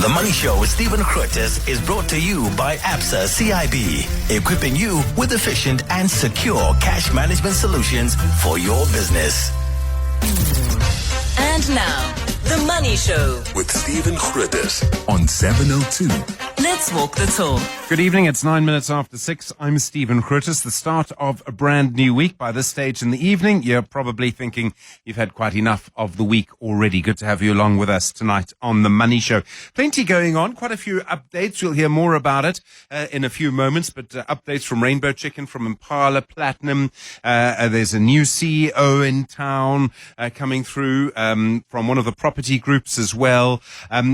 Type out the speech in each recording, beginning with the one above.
The Money Show with Stephen Grootes is brought to you by ABSA CIB, equipping you with efficient and secure cash management solutions for your business. And now, The Money Show with Stephen Grootes on 702. Let's walk the talk. Good evening. It's 9 minutes after 6. I'm Stephen Grootes. The start of a brand new week. By this stage in the evening, you're probably thinking you've had quite enough of the week already. Good to have you along with us tonight on The Money Show. Plenty going on. Quite a few updates. We'll hear more about it in a few moments. But updates from Rainbow Chicken, from Impala Platinum. There's a new CEO in town coming through from one of the property groups as well.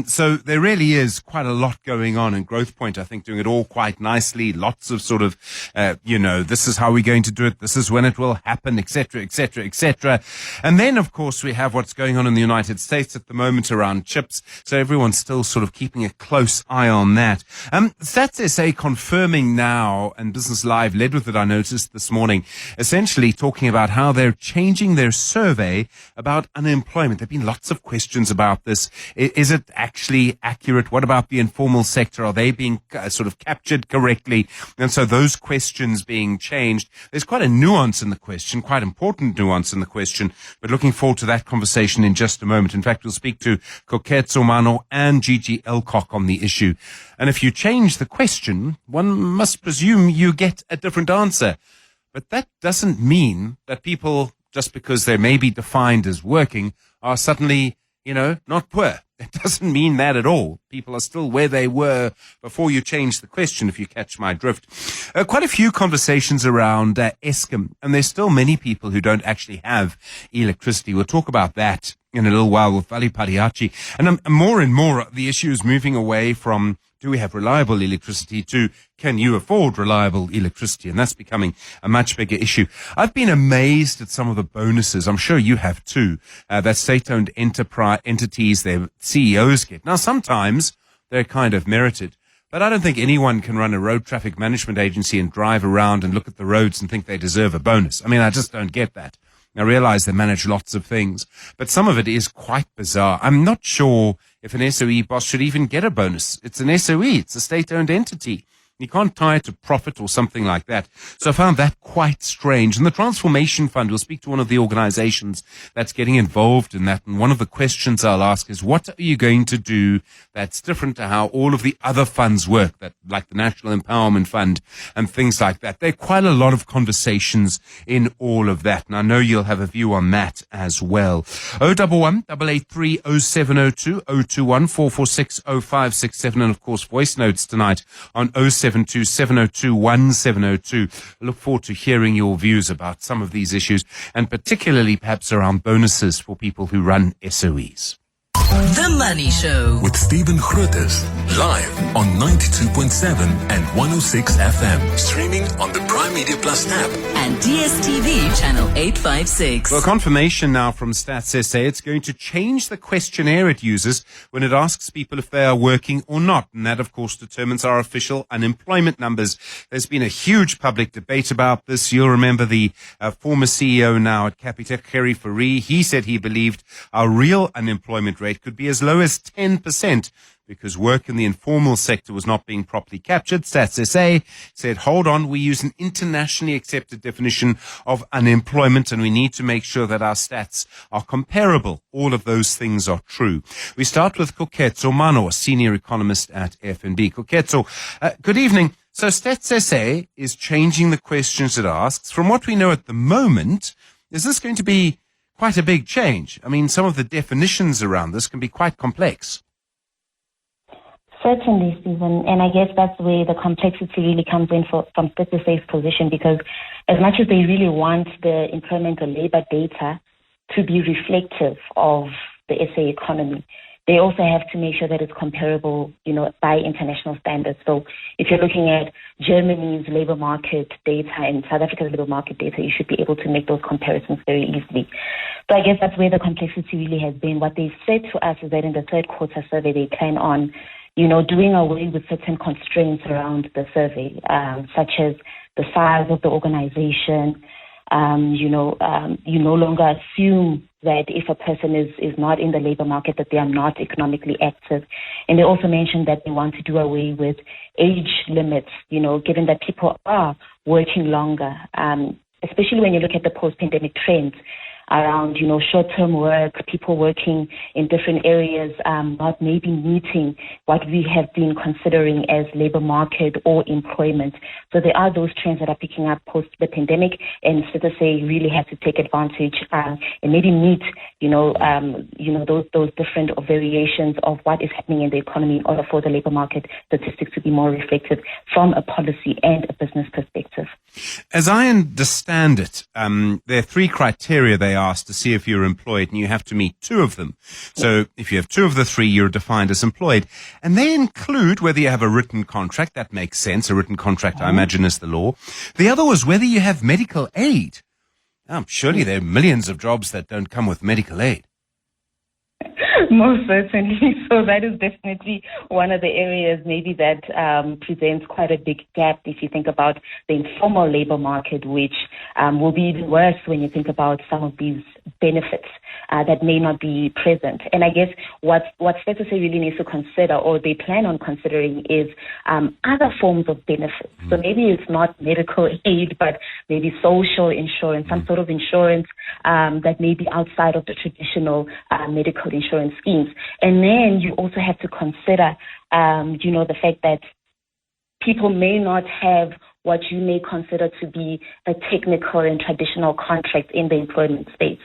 So there really is quite a lot going on. And Growth Point, I think, doing it all quite nicely. Lots of sort of, this is how we're going to do it. This is when it will happen, etc., etc., etc. And then, of course, we have what's going on in the United States at the moment around chips. So everyone's still sort of keeping a close eye on that. Stats SA confirming now, and Business Live led with it, I noticed this morning, essentially talking about how they're changing their survey about unemployment. There have been lots of questions about this. Is it actually accurate? What about the informal sector? Are they being sort of captured correctly? And so those questions being changed. There's quite a nuance in the question, quite important nuance in the question, but looking forward to that conversation in just a moment. In fact, we'll speak to Koketso, Mano and G G Alcock on the issue. And if you change the question, one must presume you get a different answer. But that doesn't mean that people, just because they may be defined as working, are suddenly, not poor. It doesn't mean that at all. People are still where they were before you change the question, if you catch my drift. Quite a few conversations around Eskom, and there's still many people who don't actually have electricity. We'll talk about that in a little while with Vali Padiachi. And more and more, the issue is moving away from, do we have reliable electricity, to can you afford reliable electricity? And that's becoming a much bigger issue. I've been amazed at some of the bonuses. I'm sure you have too, that state-owned entities, their CEOs get. Now, sometimes they're kind of merited, but I don't think anyone can run a road traffic management agency and drive around and look at the roads and think they deserve a bonus. I mean, I just don't get that. I realize they manage lots of things, but some of it is quite bizarre. I'm not sure if an SOE boss should even get a bonus. It's an SOE. It's a state-owned entity. You can't tie it to profit or something like that. So I found that quite strange. And the Transformation Fund, we'll speak to one of the organizations that's getting involved in that. And one of the questions I'll ask is, what are you going to do that's different to how all of the other funds work, that like the National Empowerment Fund and things like that? There are quite a lot of conversations in all of that. And I know you'll have a view on that as well. 011 883 0702 021 446 0567. And of course, voice notes tonight on 072702 1702. I look forward to hearing your views about some of these issues, and particularly perhaps around bonuses for people who run SOEs. The Money Show with Stephen Grootes, live on 92.7 and 106 FM. Streaming on the Prime Media Plus app and DSTV channel 856. Well, confirmation now from Stats SA. It's going to change the questionnaire it uses when it asks people if they are working or not. And that, of course, determines our official unemployment numbers. There's been a huge public debate about this. You'll remember the former CEO now at Capitec, Gerry Fourie. He said he believed our real unemployment rate could be as low as 10% because work in the informal sector was not being properly captured. Stats SA said, hold on, we use an internationally accepted definition of unemployment and we need to make sure that our stats are comparable. All of those things are true. We start with Koketso Mano, a senior economist at FNB. Koketso, good evening. So Stats SA is changing the questions it asks. From what we know at the moment, is this going to be quite a big change? I mean, some of the definitions around this can be quite complex. Certainly, Stephen, and I guess that's where the complexity really comes in from Stats SA's position, because as much as they really want the employment or labor data to be reflective of the SA economy, they also have to make sure that it's comparable, by international standards. So if you're looking at Germany's labor market data and South Africa's labor market data, you should be able to make those comparisons very easily. So I guess that's where the complexity really has been. What they've said to us is that in the third quarter survey, they plan on, doing away with certain constraints around the survey, such as the size of the organization, you no longer assume that if a person is not in the labor market, that they are not economically active. And they also mentioned that they want to do away with age limits, given that people are working longer, especially when you look at the post-pandemic trends around, short-term work, people working in different areas, not maybe meeting what we have been considering as labor market or employment. So there are those trends that are picking up post the pandemic, and so to say, really have to take advantage and maybe meet, those different variations of what is happening in the economy in order for the labor market statistics to be more reflective from a policy and a business perspective. As I understand it, there are three criteria they asked to see if you're employed, and you have to meet two of them. So if you have two of the three, you're defined as employed. And they include whether you have a written contract. That makes sense. A written contract, I imagine, is the law. The other was whether you have medical aid. Surely there are millions of jobs that don't come with medical aid. Most certainly. So that is definitely one of the areas maybe that presents quite a big gap if you think about the informal labor market, which will be even worse when you think about some of these benefits that may not be present. And I guess what Statusa really needs to consider, or they plan on considering, is other forms of benefits. So maybe it's not medical aid, but maybe social insurance, some sort of insurance that may be outside of the traditional medical insurance schemes. And then you also have to consider, the fact that people may not have what you may consider to be a technical and traditional contract in the employment space.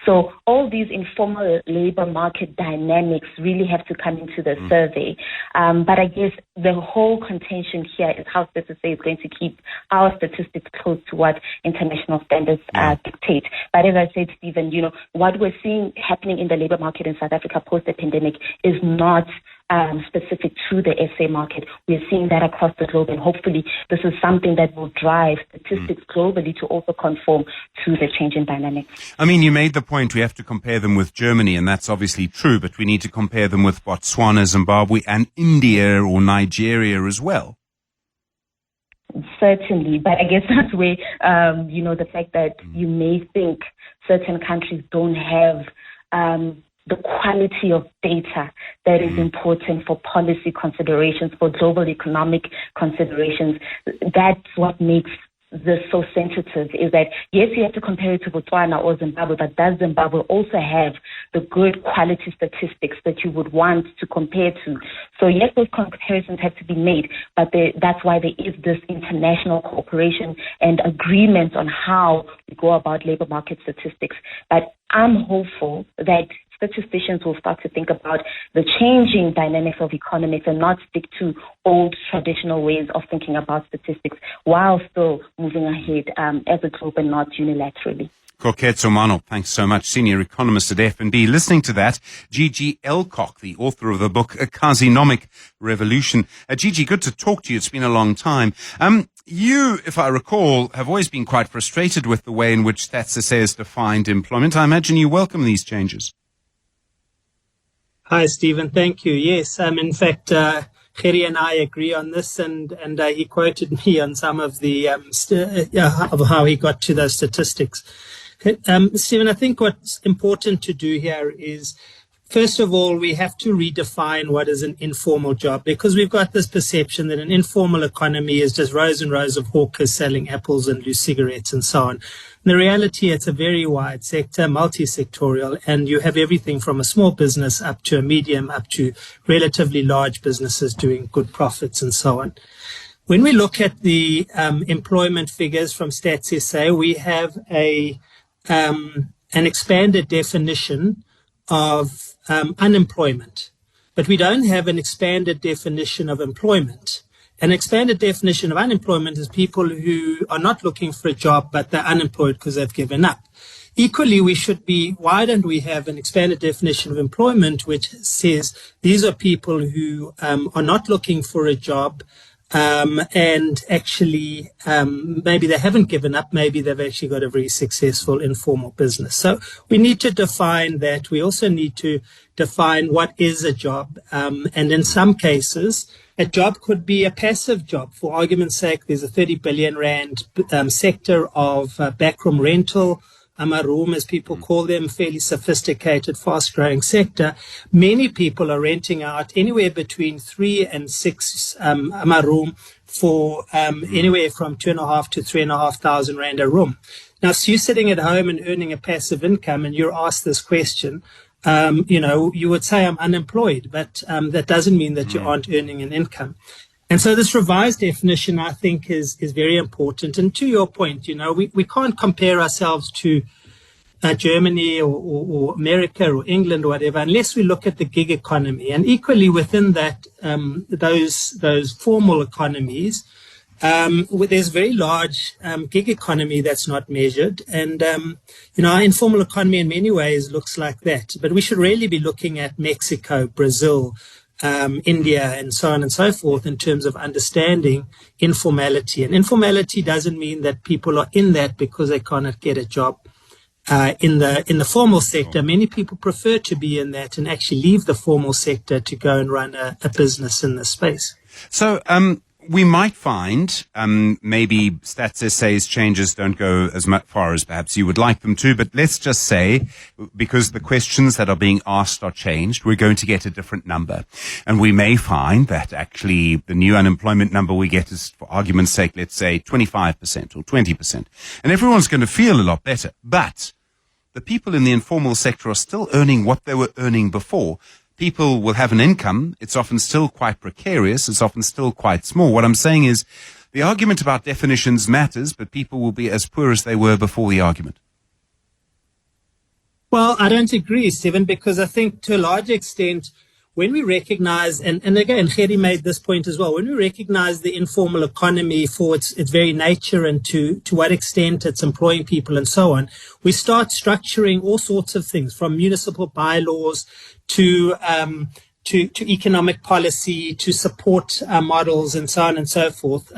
So all these informal labor market dynamics really have to come into the survey. But I guess the whole contention here is how Statusa is going to keep our statistics close to what international standards dictate. But as I said, Stephen, what we're seeing happening in the labor market in South Africa post the pandemic is not specific to the SA market. We're seeing that across the globe, and hopefully this is something that will drive statistics globally to also conform to the change in dynamics. I mean, you made the point we have to compare them with Germany, and that's obviously true, but we need to compare them with Botswana, Zimbabwe, and India or Nigeria as well. Certainly, but I guess that's where, the fact that you may think certain countries don't have the quality of data that is important for policy considerations, for global economic considerations. That's what makes this so sensitive, is that, yes, you have to compare it to Botswana or Zimbabwe, but does Zimbabwe also have the good quality statistics that you would want to compare to? So, yes, those comparisons have to be made, but that's why there is this international cooperation and agreement on how we go about labor market statistics. But I'm hopeful that statisticians will start to think about the changing dynamics of economics and not stick to old traditional ways of thinking about statistics while still moving ahead as a group and not unilaterally. Koketso, Mano, thanks so much. Senior economist at F&B. Listening to that, G G Alcock, the author of the book A Kasinomic Revolution. Gigi, good to talk to you. It's been a long time. You, if I recall, have always been quite frustrated with the way in which Statusa has defined employment. I imagine you welcome these changes. Hi, Stephen. Thank you. Yes, in fact, Gerrie and I agree on this, and he quoted me on some of the of how he got to those statistics. Stephen, I think what's important to do here is, first of all, we have to redefine what is an informal job, because we've got this perception that an informal economy is just rows and rows of hawkers selling apples and loose cigarettes and so on. In the reality, it's a very wide sector, multi-sectorial, and you have everything from a small business up to a medium, up to relatively large businesses doing good profits and so on. When we look at the employment figures from Stats SA, we have an expanded definition of unemployment, but we don't have an expanded definition of employment. An expanded definition of unemployment is people who are not looking for a job, but they're unemployed because they've given up. Equally, why don't we have an expanded definition of employment, which says these are people who are not looking for a job, And actually, maybe they haven't given up. Maybe they've actually got a very successful informal business. So we need to define that. We also need to define what is a job. And in some cases, a job could be a passive job. For argument's sake, there's a 30 billion rand sector of backroom rental, amaroom, as people call them, fairly sophisticated, fast-growing sector. Many people are renting out anywhere between 3 and 6 amaroom for anywhere from 2.5 to 3,500 rand a room. Now, so you're sitting at home and earning a passive income, and you're asked this question. You would say I'm unemployed, but that doesn't mean that you aren't earning an income. And so this revised definition, I think, is very important. And to your point, we can't compare ourselves to Germany or America or England or whatever unless we look at the gig economy. And equally within that, those formal economies, there's very large gig economy that's not measured. And, our informal economy in many ways looks like that. But we should really be looking at Mexico, Brazil, India, and so on and so forth in terms of understanding informality. And informality doesn't mean that people are in that because they cannot get a job. In the formal sector, many people prefer to be in that and actually leave the formal sector to go and run a business in this space. So, we might find, maybe Stats SA's changes don't go as far as perhaps you would like them to, but let's just say, because the questions that are being asked are changed, we're going to get a different number. And we may find that actually the new unemployment number we get is, for argument's sake, let's say 25% or 20%. And everyone's going to feel a lot better. But the people in the informal sector are still earning what they were earning before. People will have an income. It's often still quite precarious. It's often still quite small. What I'm saying is the argument about definitions matters, but people will be as poor as they were before the argument. Well, I don't agree, Stephen, because I think to a large extent, when we recognize, and again, Gerrie made this point as well, when we recognize the informal economy for its very nature and to what extent it's employing people and so on, we start structuring all sorts of things from municipal bylaws to economic policy, to support models and so on and so forth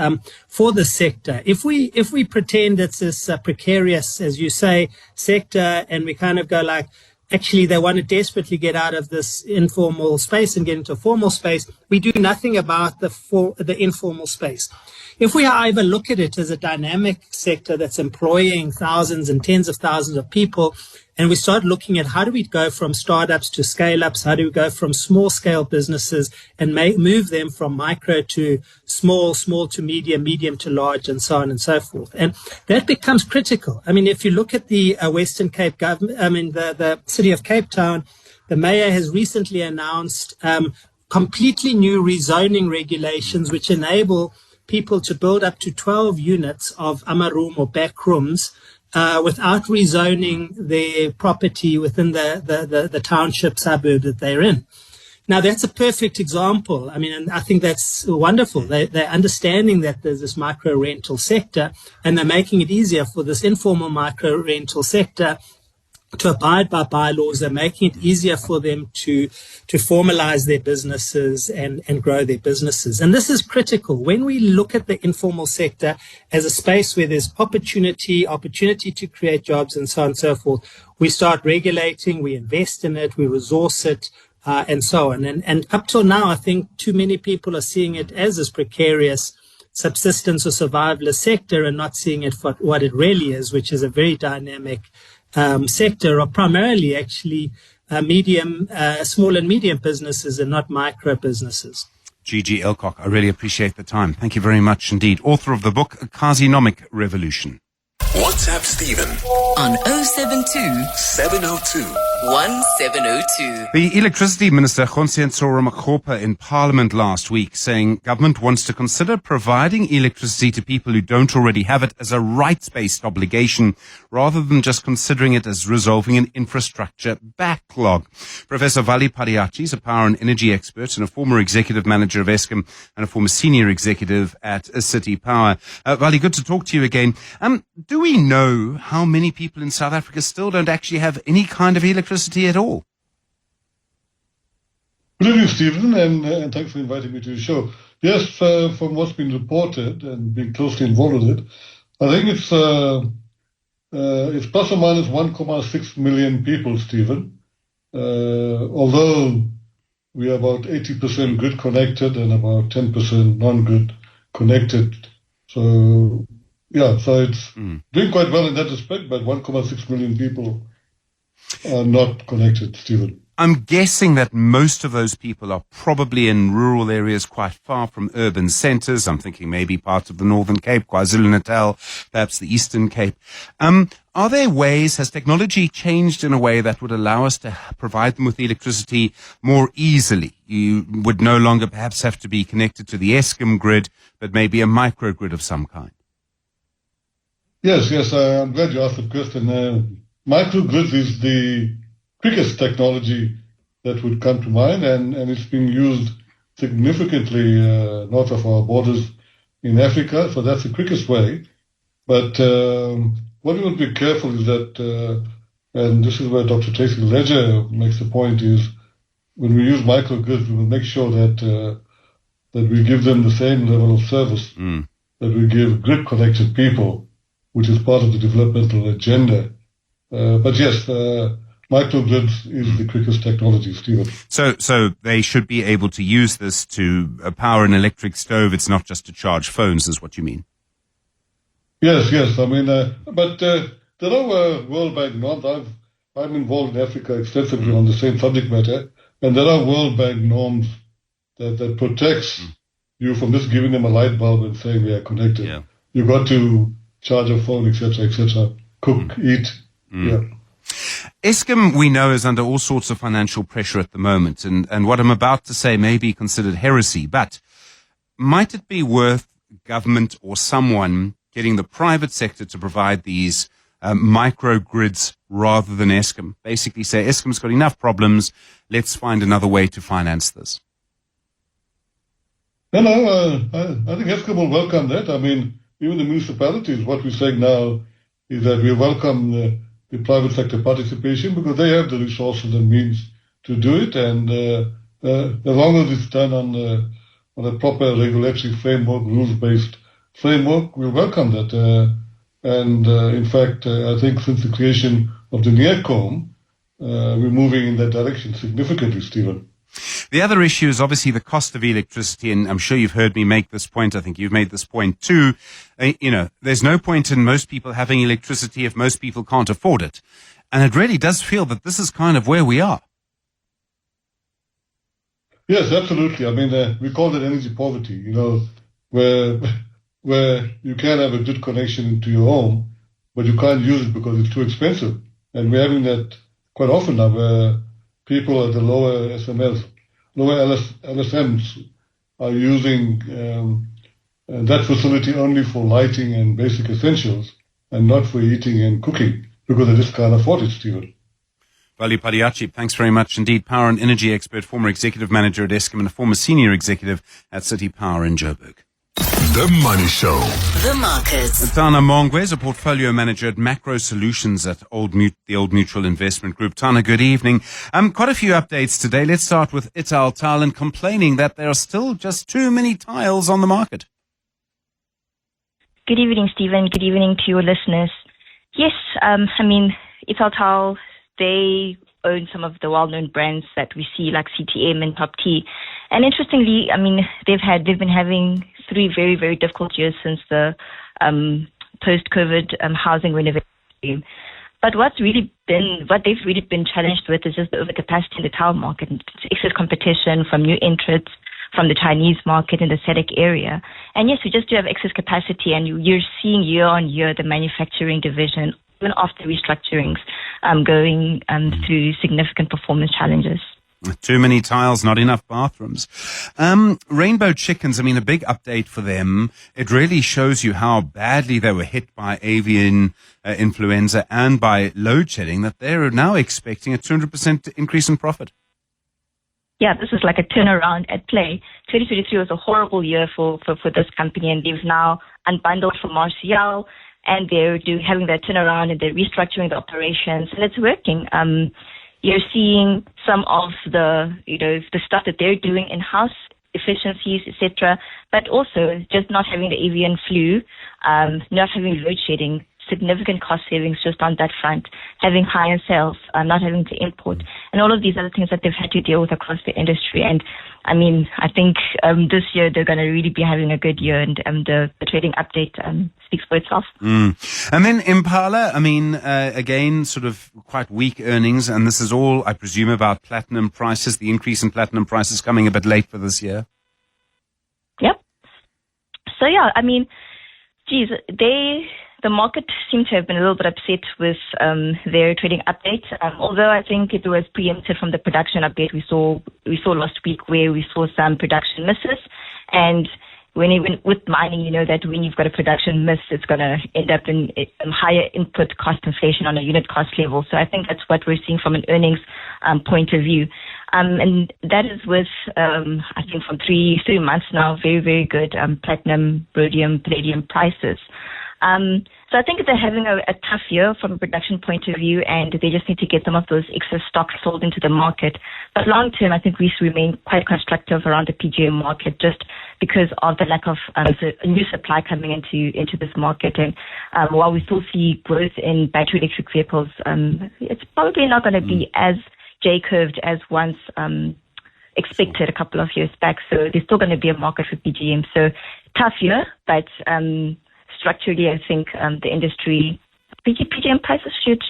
for the sector. If we pretend it's this precarious, as you say, sector, and we kind of go like, actually, they want to desperately get out of this informal space and get into a formal space, we do nothing about the informal space. If we, however, look at it as a dynamic sector that's employing thousands and tens of thousands of people, and we start looking at how do we go from startups to scale-ups, how do we go from small-scale businesses and move them from micro to small to medium, medium to large, and so on and so forth. And that becomes critical. I mean, if you look at the Western Cape government, the city of Cape Town, the mayor has recently announced completely new rezoning regulations which enable people to build up to 12 units of amaroom or back rooms without rezoning their property within the township suburb that they're in. Now, that's a perfect example. I mean, and I think that's wonderful. They're understanding that there's this micro rental sector, and they're making it easier for this informal micro rental sector to abide by bylaws. They're making it easier for them to formalize their businesses and grow their businesses. And this is critical. When we look at the informal sector as a space where there's opportunity to create jobs and so on and so forth, we start regulating, we invest in it, we resource it, and so on. And up till now, I think too many people are seeing it as this precarious subsistence or survivalist sector and not seeing it for what it really is, which is a very dynamic sector, or primarily actually small and medium businesses and not micro businesses. G G Alcock, I really appreciate the time. Thank you very much indeed. Author of the book, Kasinomic Revolution. WhatsApp Stephen on 072 702 1702. The Electricity Minister, Koketso Makgopa, in Parliament last week saying government wants to consider providing electricity to people who don't already have it as a rights-based obligation rather than just considering it as resolving an infrastructure backlog. Professor Vali Padiachi is a power and energy expert and a former executive manager of Eskom and a former senior executive at City Power. Vali, good to talk to you again. Do we know how many people in South Africa still don't actually have any kind of electricity at all? Good evening, Stephen, and thanks for inviting me to the show. Yes, from what's been reported and being closely involved with it, I think it's plus or minus 1.6 million people, Stephen. Although we are about 80% grid connected and about 10% non-grid connected. So it's doing quite well in that respect, but 1.6 million people are not connected, Stephen. I'm guessing that most of those people are probably in rural areas quite far from urban centres. I'm thinking maybe parts of the Northern Cape, KwaZulu-Natal, perhaps the Eastern Cape. Are there ways, has technology changed in a way that would allow us to provide them with electricity more easily? You would no longer perhaps have to be connected to the Eskom grid, but maybe a microgrid of some kind. Yes, I'm glad you asked the question. Microgrid is the quickest technology that would come to mind, and it's being used significantly north of our borders in Africa, so that's the quickest way. But what we want to be careful is that, and this is where Dr. Tracy Ledger makes the point, is when we use microgrids, we will make sure that we give them the same level of service that we give grid-connected people, which is part of the developmental agenda. But yes, microgrids is the quickest technology, Stephen. So they should be able to use this to power an electric stove. It's not just to charge phones, is what you mean? Yes. I mean, but there are World Bank norms. I'm involved in Africa extensively on the same subject matter, and there are World Bank norms that protects you from just giving them a light bulb and saying we are connected. Yeah. You've got to charge a phone, etc., cook, eat. Yeah. Eskom, we know, is under all sorts of financial pressure at the moment, and what I'm about to say may be considered heresy, but might it be worth government or someone getting the private sector to provide these microgrids rather than Eskom? Basically say, Eskom's got enough problems, let's find another way to finance this. No, I think Eskom will welcome that. I mean, even the municipalities, what we're saying now is that we welcome the private sector participation because they have the resources and means to do it, and as long as it's done on a proper regulatory framework, rules-based framework, we welcome that. In fact, I think since the creation of the NEARCOM, we're moving in that direction significantly, Stephen. The other issue is obviously the cost of electricity, and I'm sure you've heard me make this point. I think you've made this point too. There's no point in most people having electricity if most people can't afford it. And it really does feel that this is kind of where we are. Yes, absolutely. I mean, we call it energy poverty, where you can have a good connection into your home, but you can't use it because it's too expensive. And we're having that quite often now, where people at the lower LSMs are using that facility only for lighting and basic essentials and not for eating and cooking because they just can't afford it, Stephen. Vali Padiachi, thanks very much indeed. Power and energy expert, former executive manager at Eskom and a former senior executive at City Power in Joburg. The Money Show. The Markets. Tana Mongwe is a portfolio manager at Macro Solutions at the Old Mutual Investment Group. Tana, good evening. Quite a few updates today. Let's start with Ital Tile complaining that there are still just too many tiles on the market. Good evening, Stephen. Good evening to your listeners. Yes, Ital Tile, they own some of the well-known brands that we see like CTM and Top T. And interestingly, they've been having 3 very, very difficult years since the post-COVID housing renovation. But what they've really been challenged with is just the overcapacity in the tile market, excess competition from new entrants from the Chinese market in the SADC area. And yes, we just do have excess capacity, and you're seeing year on year the manufacturing division, even after restructurings, going through significant performance challenges. Too many tiles, not enough bathrooms. Rainbow Chickens, a big update for them. It really shows you how badly they were hit by avian influenza and by load shedding that they're now expecting a 200% increase in profit. Yeah, this is like a turnaround at play. 2023 was a horrible year for this company, and they've now unbundled from Martial, and they're having that turnaround, and they're restructuring the operations, and it's working. You're seeing some of the stuff that they're doing in-house efficiencies, etc. But also just not having the avian flu, not having load shedding, significant cost savings just on that front, having higher sales, not having to import, and all of these other things that they've had to deal with across the industry. And I mean, I think this year they're going to really be having a good year, and the trading update speaks for itself. And then Impala, I mean, again, sort of quite weak earnings, and this is all, I presume, about platinum prices, the increase in platinum prices coming a bit late for this year. Yep. So yeah, I mean, the market seemed to have been a little bit upset with their trading update, although I think it was preempted from the production update we saw last week, where we saw some production misses. And with mining, you know that when you've got a production miss, it's going to end up in higher input cost inflation on a unit cost level. So I think that's what we're seeing from an earnings point of view. And that is with, I think from three months now, very, very good platinum, rhodium, palladium prices. So I think they're having a tough year from a production point of view, and they just need to get some of those excess stocks sold into the market. But long term, I think we remain quite constructive around the PGM market, just because of the lack of new supply coming into this market. And while we still see growth in battery electric vehicles, it's probably not going to be as J-curved as once expected a couple of years back. So there's still going to be a market for PGM. So tough year, but structurally, I think the industry PGM prices should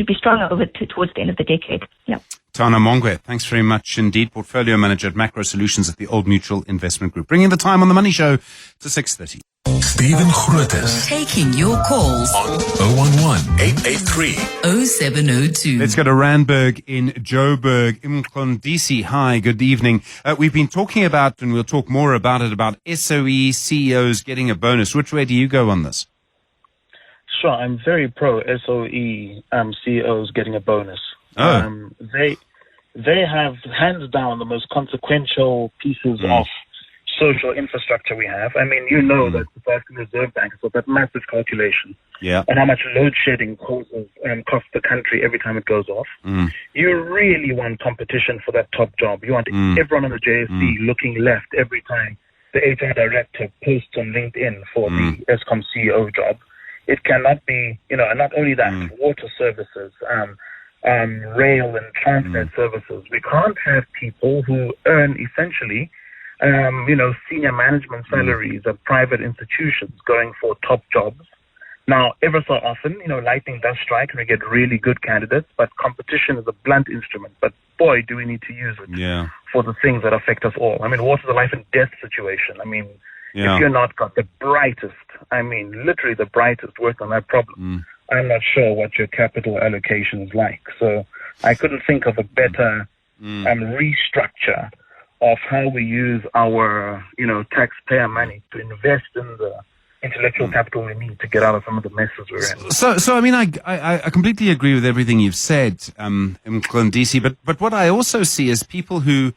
be stronger towards the end of the decade. Yeah. Tana Mongwe, thanks very much indeed. Portfolio manager at Macro Solutions at the Old Mutual Investment Group. Bringing the time on the Money Show to 6:30. Stephen Grootes Taking your calls on 011-883-0702. Let's go to Randburg in Joburg. Mqondisi, hi, good evening. We've been talking about, and we'll talk more about it, about SOE CEOs getting a bonus. Which way do you go on this? Sure, I'm very pro SOE CEOs getting a bonus. They have hands down the most consequential pieces of social infrastructure we have. I mean, you know that the South African Reserve Bank has got that massive calculation on how much load shedding causes costs the country every time it goes off. You really want competition for that top job. You want everyone on the JSE looking left every time the HR director posts on LinkedIn for the Eskom CEO job. It cannot be, and not only that, water services, rail and transport services. We can't have people who earn essentially senior management salaries at private institutions going for top jobs. Now, ever so often, lightning does strike and we get really good candidates, but competition is a blunt instrument. But boy, do we need to use it for the things that affect us all. I mean, water's a life and death situation. I mean, if you're not got the brightest, literally the brightest work on that problem, I'm not sure what your capital allocation is like. So I couldn't think of a better restructure of how we use our, taxpayer money to invest in the intellectual capital we need to get out of some of the messes we're in. So I mean, I completely agree with everything you've said, Mqondisi, but what I also see is people who,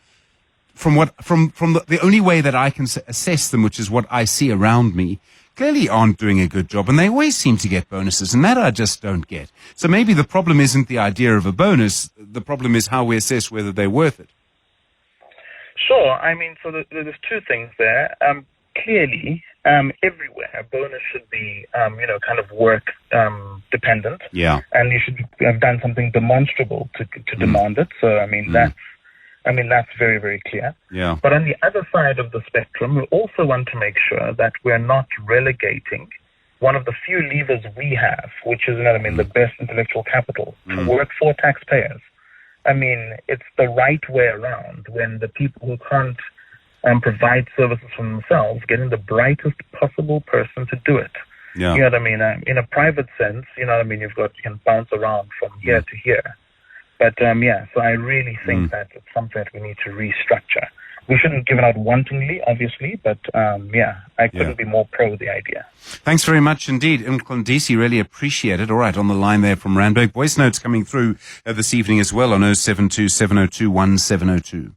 from the only way that I can assess them, which is what I see around me, clearly aren't doing a good job, and they always seem to get bonuses, and that I just don't get. So maybe the problem isn't the idea of a bonus, the problem is how we assess whether they're worth it. Sure. So there's two things there. Clearly, everywhere, a bonus should be, kind of work dependent. Yeah. And you should have done something demonstrable to demand it. So, that's very, very clear. Yeah. But on the other side of the spectrum, we also want to make sure that we're not relegating one of the few levers we have, which is, the best intellectual capital, to work for taxpayers. It's the right way around when the people who can't provide services for themselves getting the brightest possible person to do it. Yeah. You know what I mean? In a private sense, you can bounce around from here to here. But, so I really think that it's something that we need to restructure. We shouldn't give it out wantonly, obviously, but, I couldn't be more pro the idea. Thanks very much indeed. Mqondisi, really appreciate it. All right, on the line there from Randburg. Voice notes coming through this evening as well on 072-702-1702.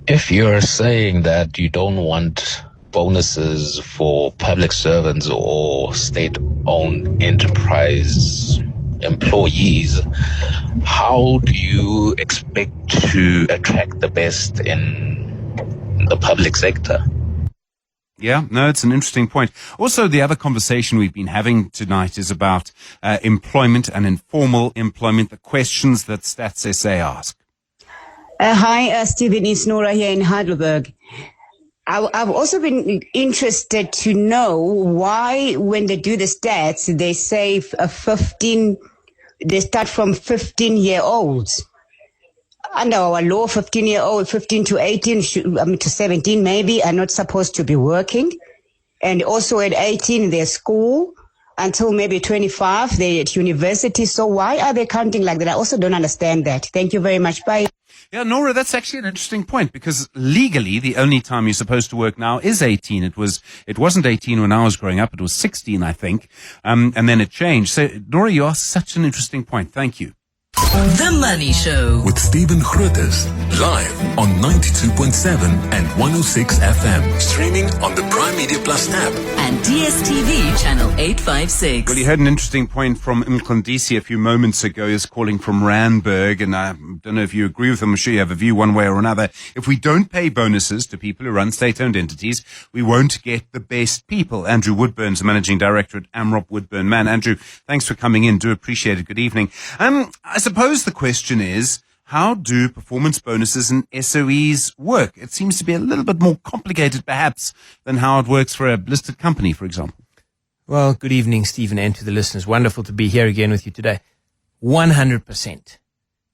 If you're saying that you don't want bonuses for public servants or state-owned enterprise employees, how do you expect to attract the best in the public sector. Yeah, no, it's an interesting point. Also, the other conversation we've been having tonight is about employment and informal employment, the questions that Stats SA ask. Hi, Stephen. It's Nora here in Heidelberg. I've also been interested to know why, when they do the stats, they say they start from 15-year-olds. Under our law, 15 to 18, to 17 maybe, are not supposed to be working. And also at 18, they're school. Until maybe 25, they're at university. So why are they counting like that? I also don't understand that. Thank you very much. Bye. Yeah, Nora, that's actually an interesting point, because legally the only time you're supposed to work now is 18. It wasn't 18 when I was growing up. It was 16, I think. And then it changed. So, Nora, you asked such an interesting point. Thank you. The Money Show With Stephen Grootes, live on 92.7 and 106 FM. Streaming on the Prime Media Plus app. and DSTV channel 856. Well, you heard an interesting point from Mkhandisi a few moments ago. He's calling from Randburg, and I don't know if you agree with him. I'm sure you have a view one way or another. If we don't pay bonuses to people who run state-owned entities, we won't get the best people. Andrew Woodburn's the managing director at Amrop Woodburn Man. Andrew, thanks for coming in. Do appreciate it. Good evening. I suppose the question is, how do performance bonuses and SOEs work? It seems to be a little bit more complicated, perhaps, than how it works for a listed company, for example. Well, good evening, Stephen, and to the listeners. Wonderful to be here again with you today. 100%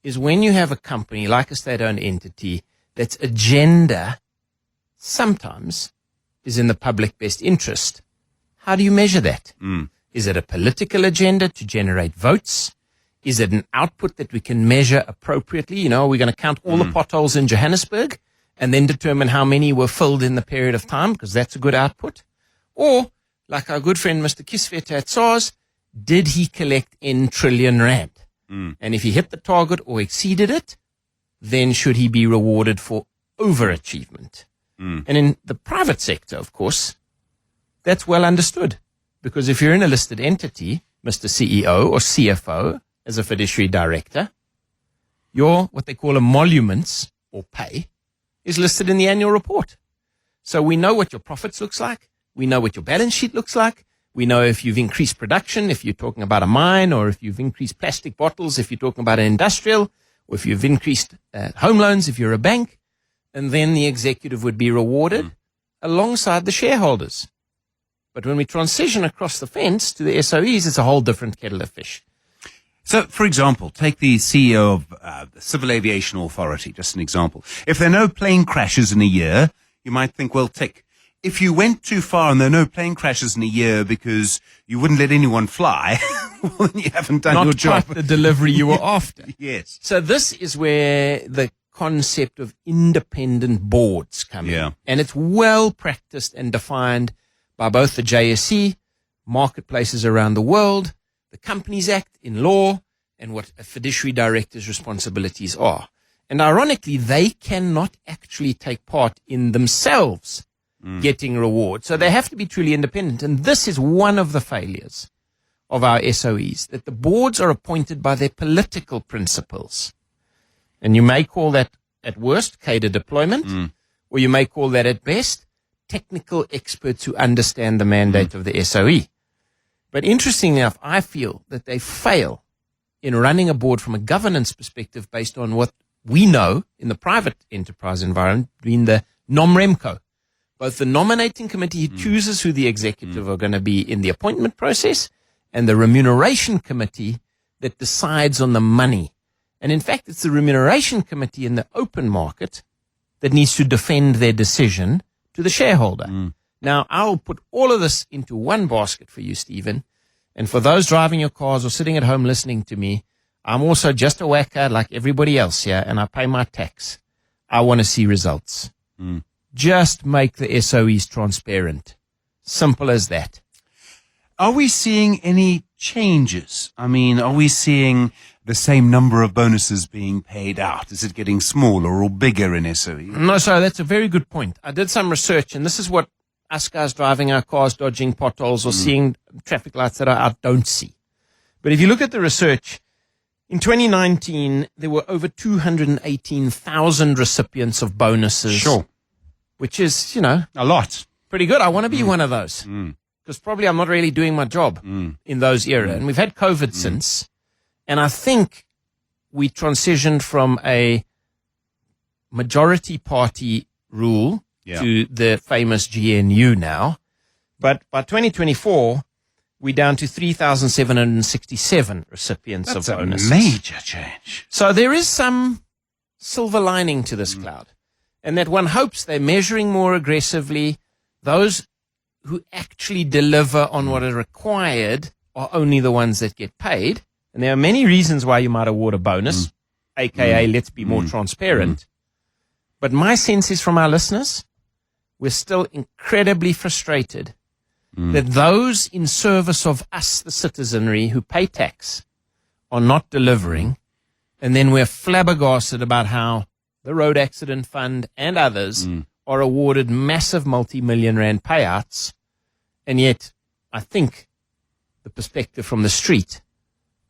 is when you have a company like a state-owned entity that's agenda sometimes is in the public best interest. How do you measure that? Is it a political agenda to generate votes? Is it an output that we can measure appropriately? You know, are we going to count all the potholes in Johannesburg and then determine how many were filled in the period of time? Because that's a good output. Or, like our good friend Mr. Kisvet at SARS, did he collect N trillion rand? And if he hit the target or exceeded it, then should he be rewarded for overachievement? And in the private sector, of course, that's well understood. Because if you're in a listed entity, Mr. CEO or CFO, as a fiduciary director, your, what they call emoluments or pay, is listed in the annual report. So we know what your profits looks like. We know what your balance sheet looks like. We know if you've increased production, if you're talking about a mine, or if you've increased plastic bottles, if you're talking about an industrial, or if you've increased home loans, if you're a bank. And then the executive would be rewarded alongside the shareholders. But when we transition across the fence to the SOEs, it's a whole different kettle of fish. So, for example, take the CEO of the Civil Aviation Authority, just an example. If there are no plane crashes in a year, you might think, well, tick. If you went too far and there are no plane crashes in a year because you wouldn't let anyone fly, well, then you haven't done your job. Not quite the delivery you were after. Yes. So this is where the concept of independent boards come in. And it's well practiced and defined by both the JSE, marketplaces around the world, the Companies Act in law, and what a fiduciary director's responsibilities are. And ironically, they cannot actually take part in themselves getting reward. So they have to be truly independent. And this is one of the failures of our SOEs, that the boards are appointed by their political principles. And you may call that, at worst, cadre deployment, or you may call that, at best, technical experts who understand the mandate of the SOE. But interestingly enough, I feel that they fail in running a board from a governance perspective based on what we know in the private enterprise environment being the NOMREMCO. Both the nominating committee who chooses who the executive are going to be in the appointment process and the remuneration committee that decides on the money. And in fact, it's the remuneration committee in the open market that needs to defend their decision to the shareholder. Now, I'll put all of this into one basket for you, Stephen. And for those driving your cars or sitting at home listening to me, I'm also just a whacker like everybody else here, and I pay my tax. I want to see results. Just make the SOEs transparent. Simple as that. Are we seeing any changes? I mean, are we seeing the same number of bonuses being paid out? Is it getting smaller or bigger in SOE? No, so that's a very good point. I did some research, and this is what us guys driving our cars, dodging potholes or seeing traffic lights that are out don't see. But if you look at the research, in 2019, there were over 218,000 recipients of bonuses which is, you know, a lot. Pretty good. I want to be one of those because probably I'm not really doing my job in those era. And we've had COVID since. And I think we transitioned from a majority party rule to the famous GNU now. But by 2024, we're down to 3,767 recipients of bonuses. That's a major change. So there is some silver lining to this cloud. And that one hopes they're measuring more aggressively. Those who actually deliver on what is required are only the ones that get paid. And there are many reasons why you might award a bonus, aka let's be more transparent. But my sense is from our listeners, we're still incredibly frustrated that those in service of us, the citizenry, who pay tax, are not delivering. And then we're flabbergasted about how the Road Accident Fund and others are awarded massive multi-million rand payouts. And yet, I think the perspective from the street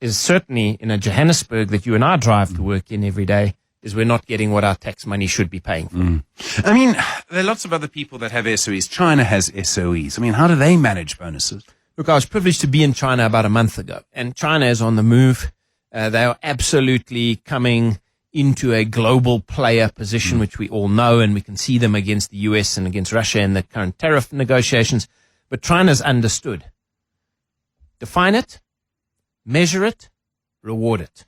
is certainly in a Johannesburg that you and I drive to work in every day, is we're not getting what our tax money should be paying for. I mean, there are lots of other people that have SOEs. China has SOEs. I mean, how do they manage bonuses? Look, I was privileged to be in China about a month ago, and China is on the move. They are absolutely coming into a global player position, which we all know, and we can see them against the US and against Russia in the current tariff negotiations. But China's understood. Define it, measure it, reward it.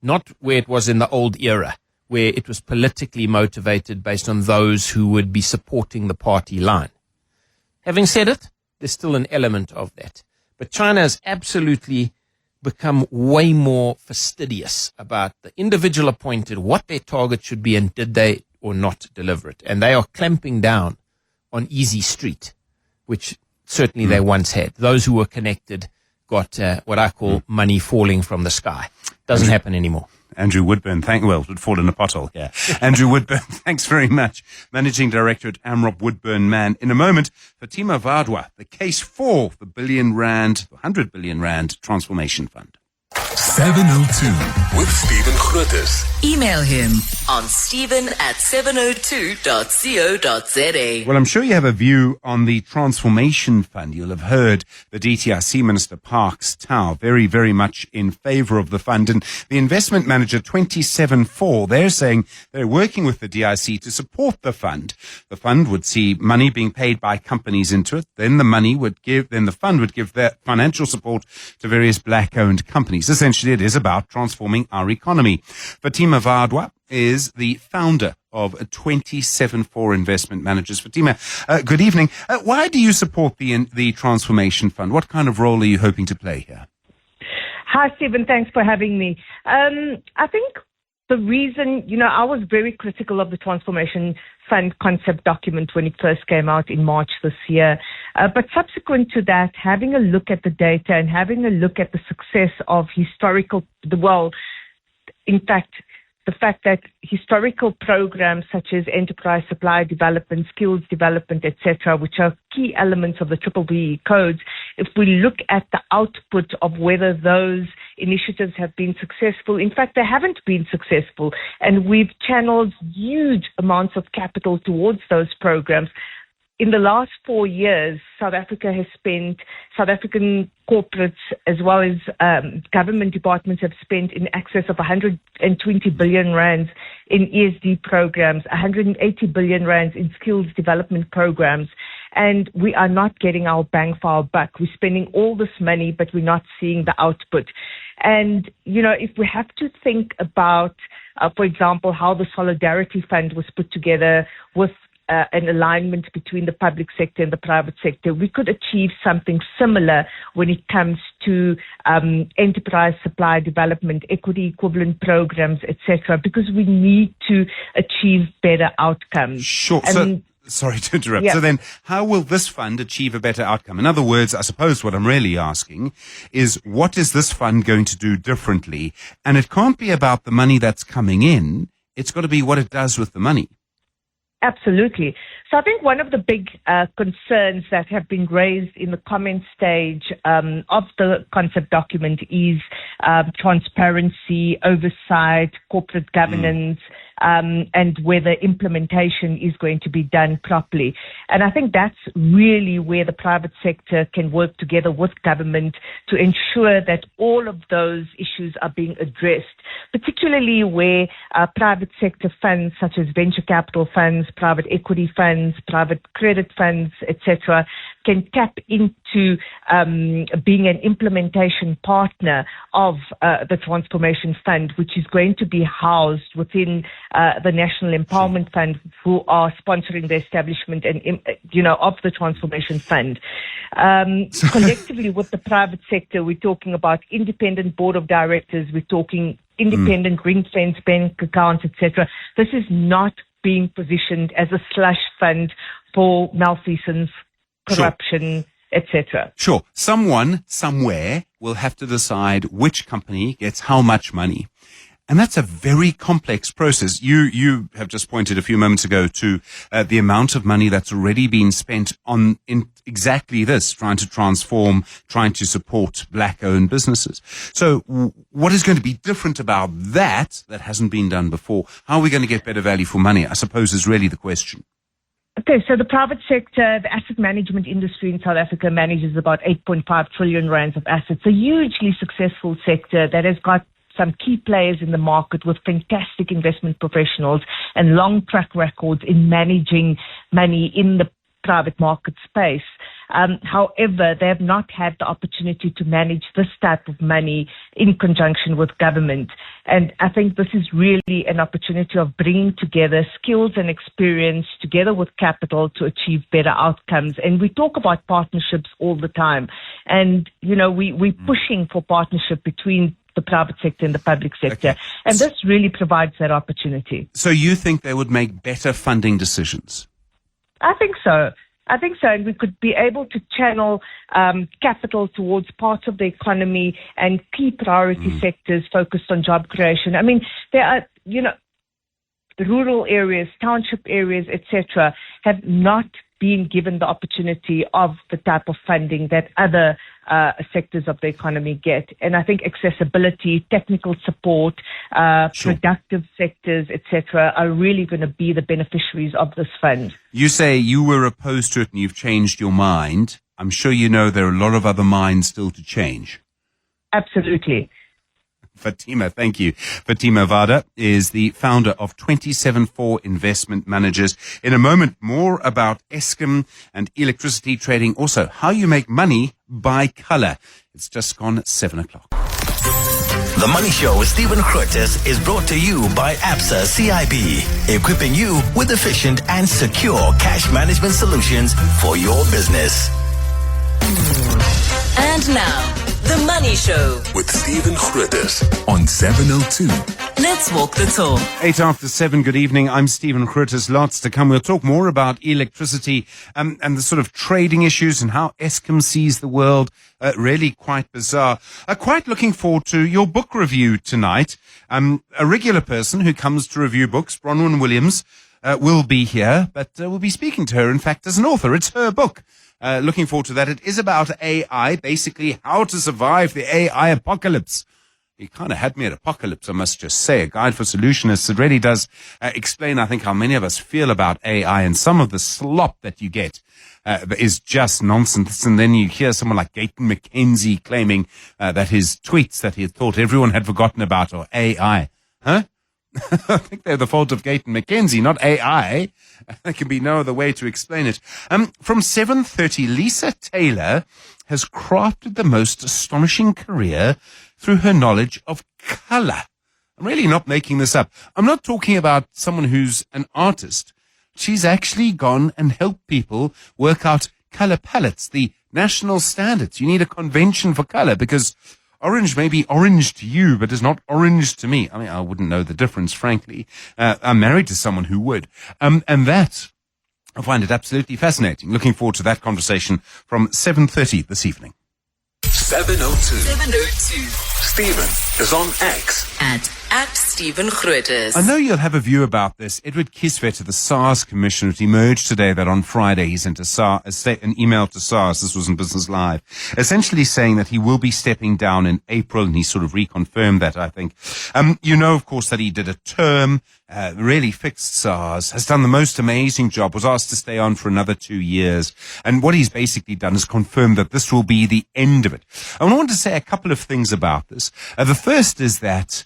Not where it was in the old era, where it was politically motivated based on those who would be supporting the party line. Having said it, there's still an element of that. But China has absolutely become way more fastidious about the individual appointed, what their target should be, and did they or not deliver it. And they are clamping down on easy street, which certainly they once had. Those who were connected got what I call money falling from the sky. Doesn't happen anymore. Andrew Woodburn, it would fall in a pothole here. Andrew Woodburn, thanks very much. Managing Director at Amrop Woodburn Mann. In a moment, Fatima Vadwa, the case for the R100 billion Transformation Fund. 702 with Stephen Grootes. Email him on stephen@702.co.za. Well, I'm sure you have a view on the Transformation Fund. You'll have heard the DTIC Minister Parks Tau very, very much in favor of the fund. And the investment manager 274, they're saying they're working with the DIC to support the fund. The fund would see money being paid by companies into it. Then the fund would give that financial support to various black-owned companies. Essentially, it is about transforming our economy. Fatima Vadwa is the founder of 274 Investment Managers. Fatima, good evening. Why do you support the Transformation Fund? What kind of role are you hoping to play here? Hi, Stephen. Thanks for having me. I think the reason, I was very critical of the Transformation Fund concept document when it first came out in March this year. But subsequent to that, having a look at the data and having a look at the success of the fact that historical programs such as enterprise supply development, skills development, etc., which are key elements of the BBBE codes, if we look at the output of whether those initiatives have been successful, in fact, they haven't been successful. And we've channeled huge amounts of capital towards those programs. In the last 4 years, South African corporates as well as government departments have spent in excess of 120 billion rands in ESD programs, 180 billion rands in skills development programs, and we are not getting our bang for our buck. We're spending all this money, but we're not seeing the output. And, if we have to think about, for example, how the Solidarity Fund was put together with an alignment between the public sector and the private sector, we could achieve something similar when it comes to enterprise supply development, equity equivalent programs, etc., because we need to achieve better outcomes. Sure. Sorry to interrupt. Yeah. So then how will this fund achieve a better outcome? In other words, I suppose what I'm really asking is, what is this fund going to do differently? And it can't be about the money that's coming in. It's got to be what it does with the money. Absolutely. So I think one of the big concerns that have been raised in the comment stage of the concept document is transparency, oversight, corporate governance, and whether implementation is going to be done properly. And I think that's really where the private sector can work together with government to ensure that all of those issues are being addressed, particularly where private sector funds such as venture capital funds, private equity funds, private credit funds, etc., can tap into being an implementation partner of the Transformation Fund, which is going to be housed within the National Empowerment Fund, who are sponsoring the establishment and of the Transformation Fund. Collectively with the private sector, we're talking about independent board of directors, we're talking independent ring-fence bank accounts, etc. This is not being positioned as a slush fund for malfeasance, corruption, etc. Sure. Someone, somewhere, will have to decide which company gets how much money. And that's a very complex process. You have just pointed a few moments ago to the amount of money that's already been spent on in exactly this, trying to transform, trying to support black-owned businesses. So what is going to be different about that hasn't been done before? How are we going to get better value for money, I suppose, is really the question. Okay, so the private sector, the asset management industry in South Africa manages about 8.5 trillion rands of assets, a hugely successful sector that has got some key players in the market with fantastic investment professionals and long track records in managing money in the private market space. However, they have not had the opportunity to manage this type of money in conjunction with government. And I think this is really an opportunity of bringing together skills and experience together with capital to achieve better outcomes. And we talk about partnerships all the time. And, we're pushing for partnership between the private sector and the public sector. Okay. And this really provides that opportunity. So you think they would make better funding decisions? I think so. And we could be able to channel capital towards parts of the economy and key priority sectors focused on job creation. I mean, there are, the rural areas, township areas, etc., have not been given the opportunity of the type of funding that other sectors of the economy get. And I think accessibility, technical support, productive sectors, etc., are really going to be the beneficiaries of this fund. You say you were opposed to it and you've changed your mind. I'm sure you know there are a lot of other minds still to change. Absolutely. Fatima, thank you. Fatima Vada is the founder of 274 Investment Managers. In a moment, more about Eskom and electricity trading. Also, how you make money by color. It's just gone 7 o'clock. The Money Show with Stephen Grootes is brought to you by Absa CIB, equipping you with efficient and secure cash management solutions for your business. And now, The Money Show with Stephen Grootes on 702. Let's walk the talk. 8 after 7, good evening. I'm Stephen Grootes. Lots to come. We'll talk more about electricity and the sort of trading issues and how Eskom sees the world. Really quite bizarre. Quite looking forward to your book review tonight. A regular person who comes to review books, Bronwyn Williams, will be here, but we'll be speaking to her, in fact, as an author. It's her book. Looking forward to that. It is about AI, basically how to survive the AI apocalypse. He kind of had me at apocalypse, I must just say. A guide for solutionists. It really does explain, I think, how many of us feel about AI, and some of the slop that you get is just nonsense. And then you hear someone like Gayton McKenzie claiming that his tweets that he had thought everyone had forgotten about are AI. Huh? I think they're the fault of Gayton McKenzie, not AI. There can be no other way to explain it. From 7:30, Lisa Taylor has crafted the most astonishing career through her knowledge of color. I'm really not making this up. I'm not talking about someone who's an artist. She's actually gone and helped people work out color palettes, the national standards. You need a convention for color because orange may be orange to you, but is not orange to me. I mean, I wouldn't know the difference, frankly. I'm married to someone who would. And that, I find it absolutely fascinating. Looking forward to that conversation from 7:30 this evening. 702. Stephen is on X at at Stephen Grootes. I know you'll have a view about this. Edward Kieswetter, the SARS commissioner, it emerged today that on Friday he sent an email to SARS, this was in Business Live, essentially saying that he will be stepping down in April, and he sort of reconfirmed that, I think. You know, of course, that he did a term, really fixed SARS, has done the most amazing job, was asked to stay on for another 2 years. And what he's basically done is confirmed that this will be the end of it. I want to say a couple of things about this. The first is that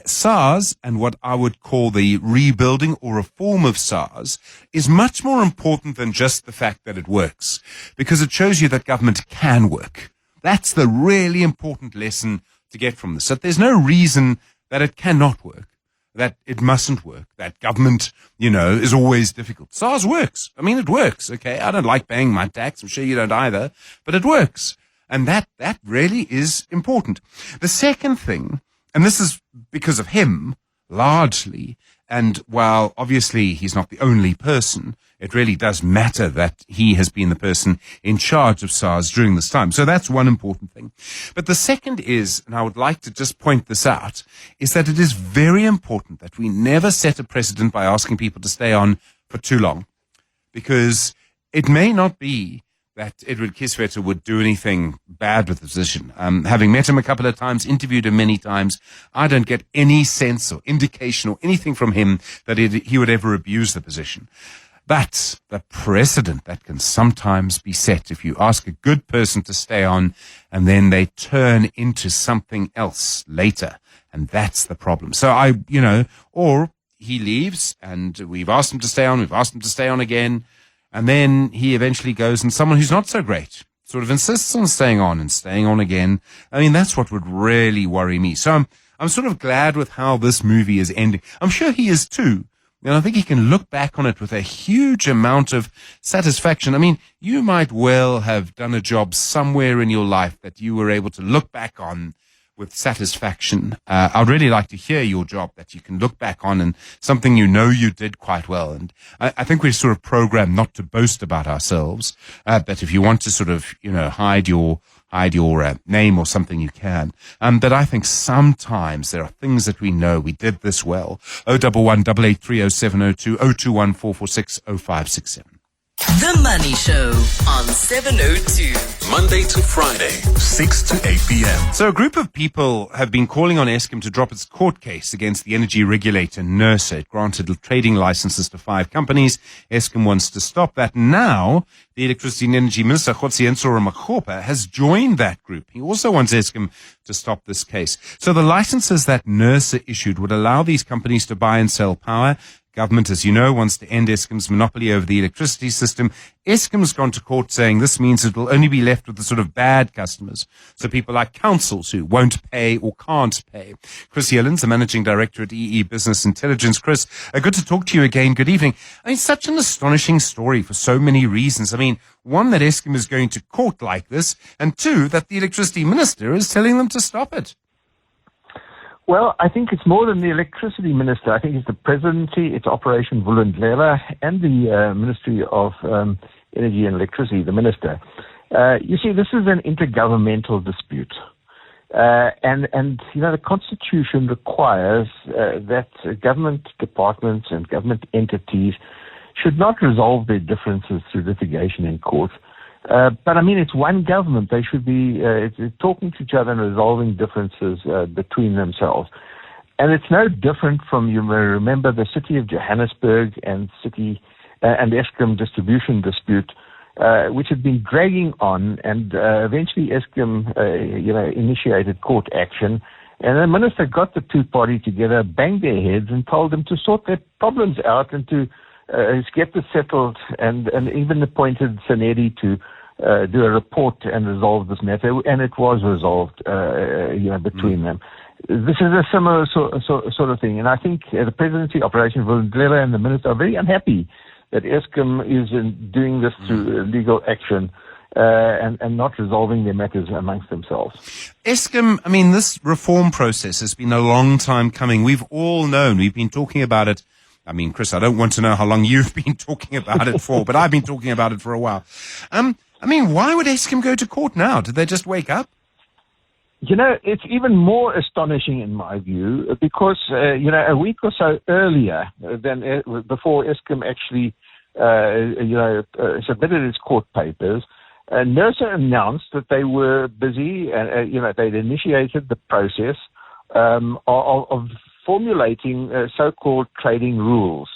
SARS, and what I would call the rebuilding or reform of SARS, is much more important than just the fact that it works, because it shows you that government can work. That's the really important lesson to get from this, that there's no reason that it cannot work, that it mustn't work, that government, is always difficult. SARS works. I mean, it works, okay? I don't like paying my tax. I'm sure you don't either, but it works. And that really is important. The second thing, and this is because of him, largely, and while obviously he's not the only person, it really does matter that he has been the person in charge of SARS during this time. So that's one important thing. But the second is, and I would like to just point this out, is that it is very important that we never set a precedent by asking people to stay on for too long, because it may not be that Edward Kieswetter would do anything bad with the position. Having met him a couple of times, interviewed him many times, I don't get any sense or indication or anything from him that he would ever abuse the position. But the precedent that can sometimes be set if you ask a good person to stay on and then they turn into something else later. And that's the problem. So or he leaves and we've asked him to stay on, we've asked him to stay on again. And then he eventually goes and someone who's not so great sort of insists on staying on and staying on again. I mean, that's what would really worry me. So I'm sort of glad with how this movie is ending. I'm sure he is too. And I think he can look back on it with a huge amount of satisfaction. I mean, you might well have done a job somewhere in your life that you were able to look back on with satisfaction. I'd really like to hear your job that you can look back on and something you did quite well. And I think we're sort of programmed not to boast about ourselves, but if you want to sort of, hide your name or something, you can. But I think sometimes there are things that we know we did this well. 011 883 0702 021 446 0567. The Money Show on 702. Monday to Friday, 6 to 8 p.m. So a group of people have been calling on Eskom to drop its court case against the energy regulator, NERSA. It granted trading licenses to 5 companies. Eskom wants to stop that. Now, the Electricity and Energy Minister, Koketso Makgopa, has joined that group. He also wants Eskom to stop this case. So the licenses that NERSA issued would allow these companies to buy and sell power. Government, as you know, wants to end Eskom's monopoly over the electricity system. Eskom's gone to court saying this means it will only be left with the sort of bad customers. So people like councils who won't pay or can't pay. Chris Yellens, the managing director at EE Business Intelligence. Chris, good to talk to you again. Good evening. I mean, such an astonishing story for so many reasons. I mean, one, that Eskom is going to court like this, and two, that the electricity minister is telling them to stop it. Well, I think it's more than the electricity minister. I think it's the presidency, it's Operation Vulindlela, and the Ministry of Energy and Electricity, the minister. You see, this is an intergovernmental dispute. And the Constitution requires that government departments and government entities should not resolve their differences through litigation in court. But I mean, it's one government. They should be talking to each other and resolving differences between themselves. And it's no different from, you may remember, the city of Johannesburg and Eskom distribution dispute, which had been dragging on, and eventually Eskom, initiated court action. And the minister got the two parties together, banged their heads, and told them to sort their problems out and to get this settled, and even appointed Sanedi to do a report and resolve this matter, and it was resolved, between them. This is a similar sort of thing, and I think the presidency, Operation Vulindlela, and the minister are very unhappy that Eskom is doing this through legal action and not resolving their matters amongst themselves. Eskom, I mean, this reform process has been a long time coming. We've all known, we've been talking about it. I mean, Chris, I don't want to know how long you've been talking about it for, but I've been talking about it for a while. I mean, why would Eskom go to court now? Did they just wake up? It's even more astonishing in my view because, a week or so earlier than before Eskom actually, submitted its court papers, NERSA announced that they were busy and, they'd initiated the process of formulating so-called trading rules,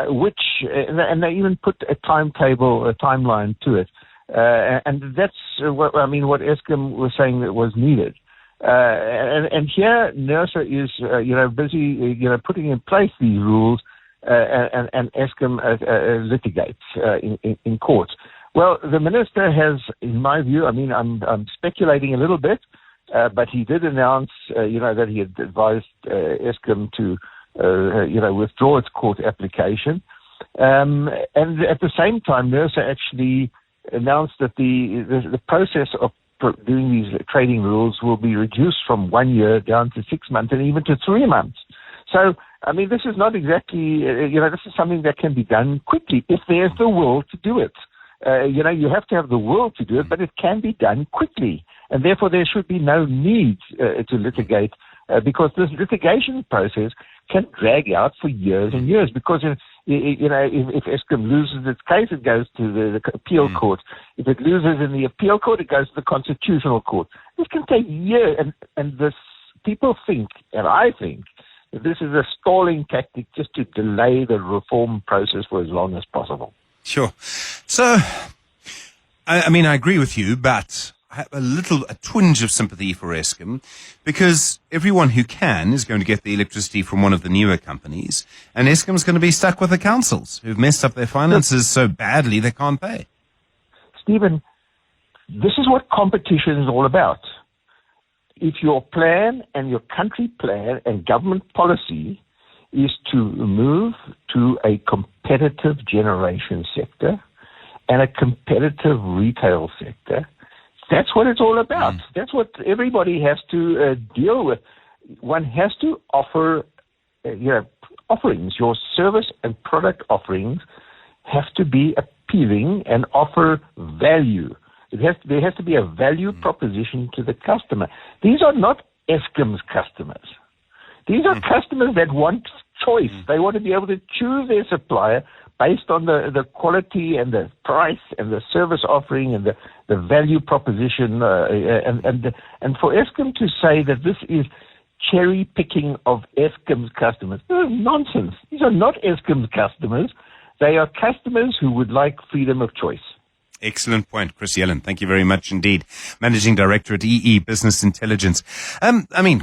which, and they even put a timeline to it. And that's what Eskom was saying that was needed. And here NERSA is, busy, putting in place these rules, and Eskom litigates in courts. Well, the minister has, in my view, I'm speculating a little bit, but he did announce, that he had advised Eskom to, withdraw its court application. And at the same time, NERSA actually announced that the process of doing these trading rules will be reduced from 1 year down to 6 months and even to 3 months. So, this is not exactly, this is something that can be done quickly if there's the will to do it. You have to have the will to do it, but it can be done quickly. And therefore, there should be no need to litigate because this litigation process can drag out for years and years because, if Eskom loses its case, it goes to the appeal court. If it loses in the appeal court, it goes to the constitutional court. This can take years. And this, people think, and I think, that this is a stalling tactic just to delay the reform process for as long as possible. Sure. So, I agree with you, but I have a twinge of sympathy for Eskom because everyone who can is going to get the electricity from one of the newer companies, and Eskom's going to be stuck with the councils who've messed up their finances so badly they can't pay. Stephen, this is what competition is all about. If your plan and your country plan and government policy is to move to a competitive generation sector and a competitive retail sector, that's what it's all about. That's what everybody has to deal with. One has to offer offerings. Your service and product offerings have to be appealing and offer value. There has to be a value proposition to the customer. These are not Eskom's customers. These are customers that want choice. They want to be able to choose their supplier based on the quality and the price and the service offering and the value proposition. And for Eskom to say that this is cherry picking of Eskom's customers, nonsense. These are not Eskom's customers. They are customers who would like freedom of choice. Excellent point, Chris Yellen. Thank you very much indeed. Managing Director at EE Business Intelligence.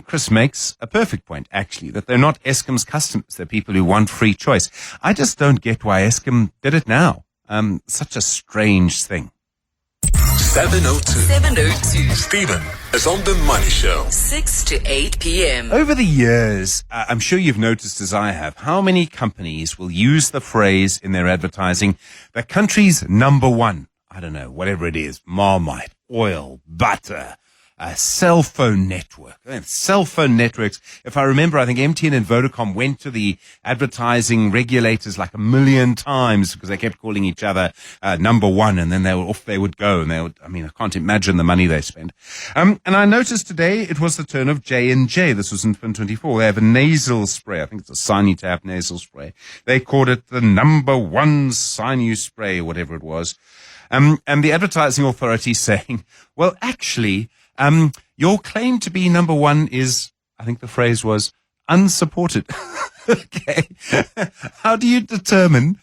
Chris makes a perfect point, actually, that they're not Eskom's customers. They're people who want free choice. I just don't get why Eskom did it now. Such a strange thing. 702. Stephen is on the Money Show. 6 to 8 p.m. Over the years, I'm sure you've noticed, as I have, how many companies will use the phrase in their advertising, the country's number one. I don't know, whatever it is, Marmite, oil, butter, a cell phone network. Cell phone networks. If I remember, I think MTN and Vodacom went to the advertising regulators like 1 million times because they kept calling each other number one, and then they would go. And I can't imagine the money they spent. And I noticed today it was the turn of J&J. This was in 2024. They have a nasal spray. I think it's a Sinutap nasal spray. They called it the number one Sinu spray, whatever it was. And the advertising authority saying, well, actually, your claim to be number one is, I think the phrase was, unsupported. Okay. How do you determine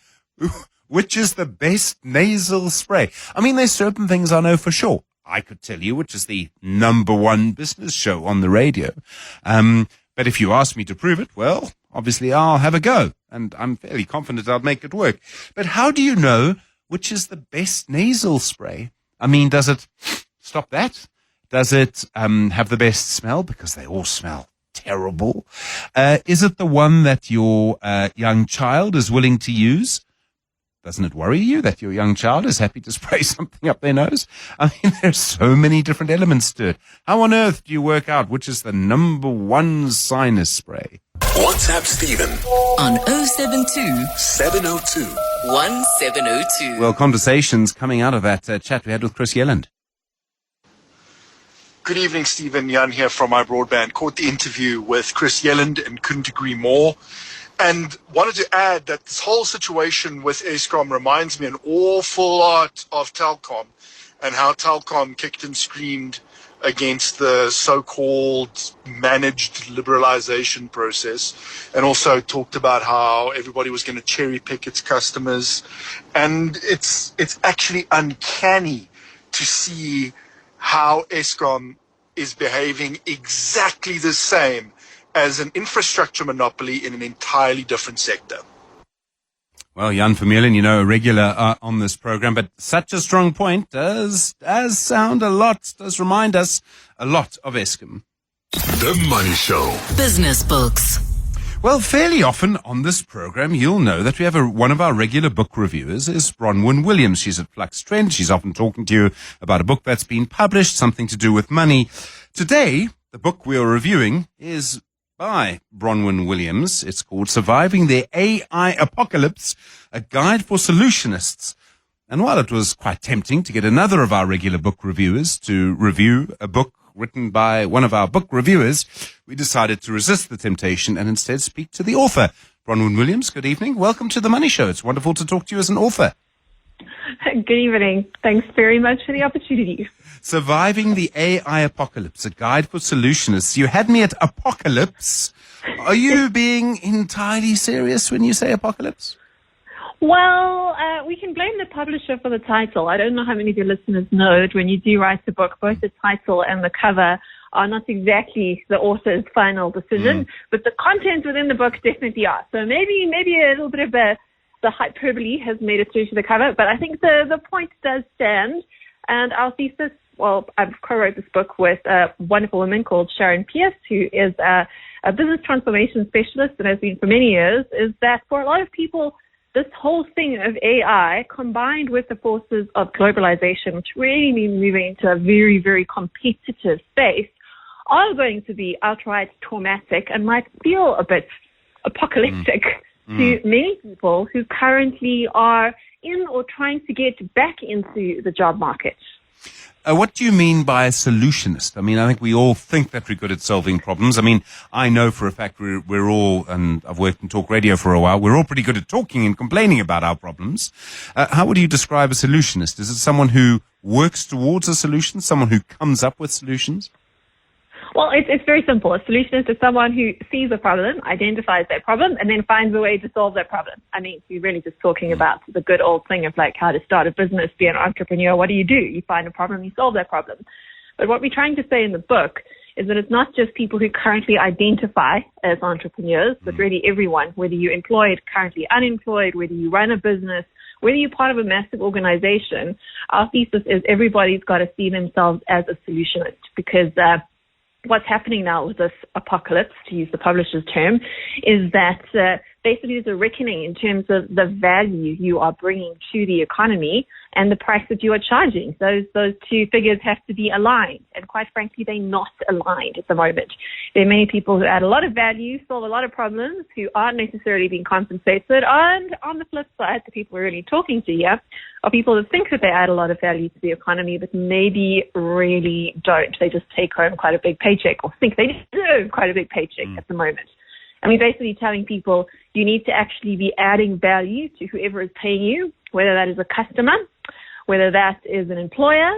which is the best nasal spray? There's certain things I know for sure. I could tell you which is the number one business show on the radio. But if you ask me to prove it, well, obviously I'll have a go. And I'm fairly confident I'll make it work. But how do you know which is the best nasal spray? Does it stop that? Does it have the best smell? Because they all smell terrible. Is it the one that your young child is willing to use? Doesn't it worry you that your young child is happy to spray something up their nose? There's so many different elements to it. How on earth do you work out which is the number one sinus spray? WhatsApp Stephen on 072 702 1702. Well, conversations coming out of that chat we had with Chris Yelland. Good evening, Stephen. Jan here from my broadband. Caught the interview with Chris Yelland and couldn't agree more. And wanted to add that this whole situation with Eskom reminds me an awful lot of Telkom and how Telkom kicked and screamed against the so-called managed liberalization process, and also talked about how everybody was going to cherry pick its customers. And it's actually uncanny to see how Eskom is behaving exactly the same as an infrastructure monopoly in an entirely different sector. Well, Jan Vermeulen, a regular on this program, but such a strong point does sound a lot, does remind us a lot of Eskom. The Money Show. Business books. Well, fairly often on this program, you'll know that we have one of our regular book reviewers is Bronwyn Williams. She's at Flux Trend. She's often talking to you about a book that's been published, something to do with money. Today, the book we are reviewing is by Bronwyn Williams. It's called Surviving the AI Apocalypse, a guide for solutionists. And while it was quite tempting to get another of our regular book reviewers to review a book written by one of our book reviewers, we decided to resist the temptation and instead speak to the author. Bronwyn Williams, good evening. Welcome to The Money Show. It's wonderful to talk to you as an author. Good evening. Thanks very much for the opportunity. Surviving the AI Apocalypse, a guide for solutionists. You had me at apocalypse. Are you being entirely serious when you say apocalypse? Well, we can blame the publisher for the title. I don't know how many of your listeners know that when you do write a book, both the title and the cover are not exactly the author's final decision, but the content within the book definitely are. So maybe a little bit of the hyperbole has made it through to the cover, but I think the point does stand. And our thesis, well, I've co-wrote this book with a wonderful woman called Sharon Pierce, who is a business transformation specialist and has been for many years, is that for a lot of people, this whole thing of AI combined with the forces of globalization, which really mean moving into a very, very competitive space, are going to be outright traumatic and might feel a bit apocalyptic to many people who currently are in or trying to get back into the job market. What do you mean by a solutionist? I mean, I think we all think that we're good at solving problems. I mean, I know for a fact we're all, and I've worked in talk radio for a while, we're all pretty good at talking and complaining about our problems. How would you describe a solutionist? Is it someone who works towards a solution, someone who comes up with solutions? Well, it's very simple. A solutionist is someone who sees a problem, identifies that problem, and then finds a way to solve that problem. I mean, you're really just talking about the good old thing of like how to start a business, be an entrepreneur. What do? You find a problem, you solve that problem. But what we're trying to say in the book is that it's not just people who currently identify as entrepreneurs, but really everyone, whether you're employed, currently unemployed, whether you run a business, whether you're part of a massive organization. Our thesis is everybody's got to see themselves as a solutionist, because what's happening now with this apocalypse, to use the publisher's term, is that basically there's a reckoning in terms of the value you are bringing to the economy and the price that you are charging. Those two figures have to be aligned, and quite frankly, they're not aligned at the moment. There are many people who add a lot of value, solve a lot of problems, who aren't necessarily being compensated, and on the flip side, the people we're really talking to here are people that think that they add a lot of value to the economy, but maybe really don't. They just take home quite a big paycheck, or think they deserve quite a big paycheck at the moment. And we're basically telling people you need to actually be adding value to whoever is paying you, whether that is a customer, whether that is an employer,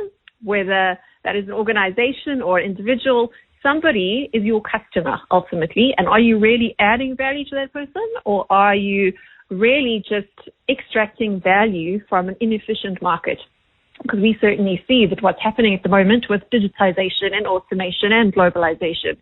whether that is an organization or an individual. Somebody is your customer ultimately. And are you really adding value to that person, or are you really just extracting value from an inefficient market? Because we certainly see that what's happening at the moment with digitization and automation and globalization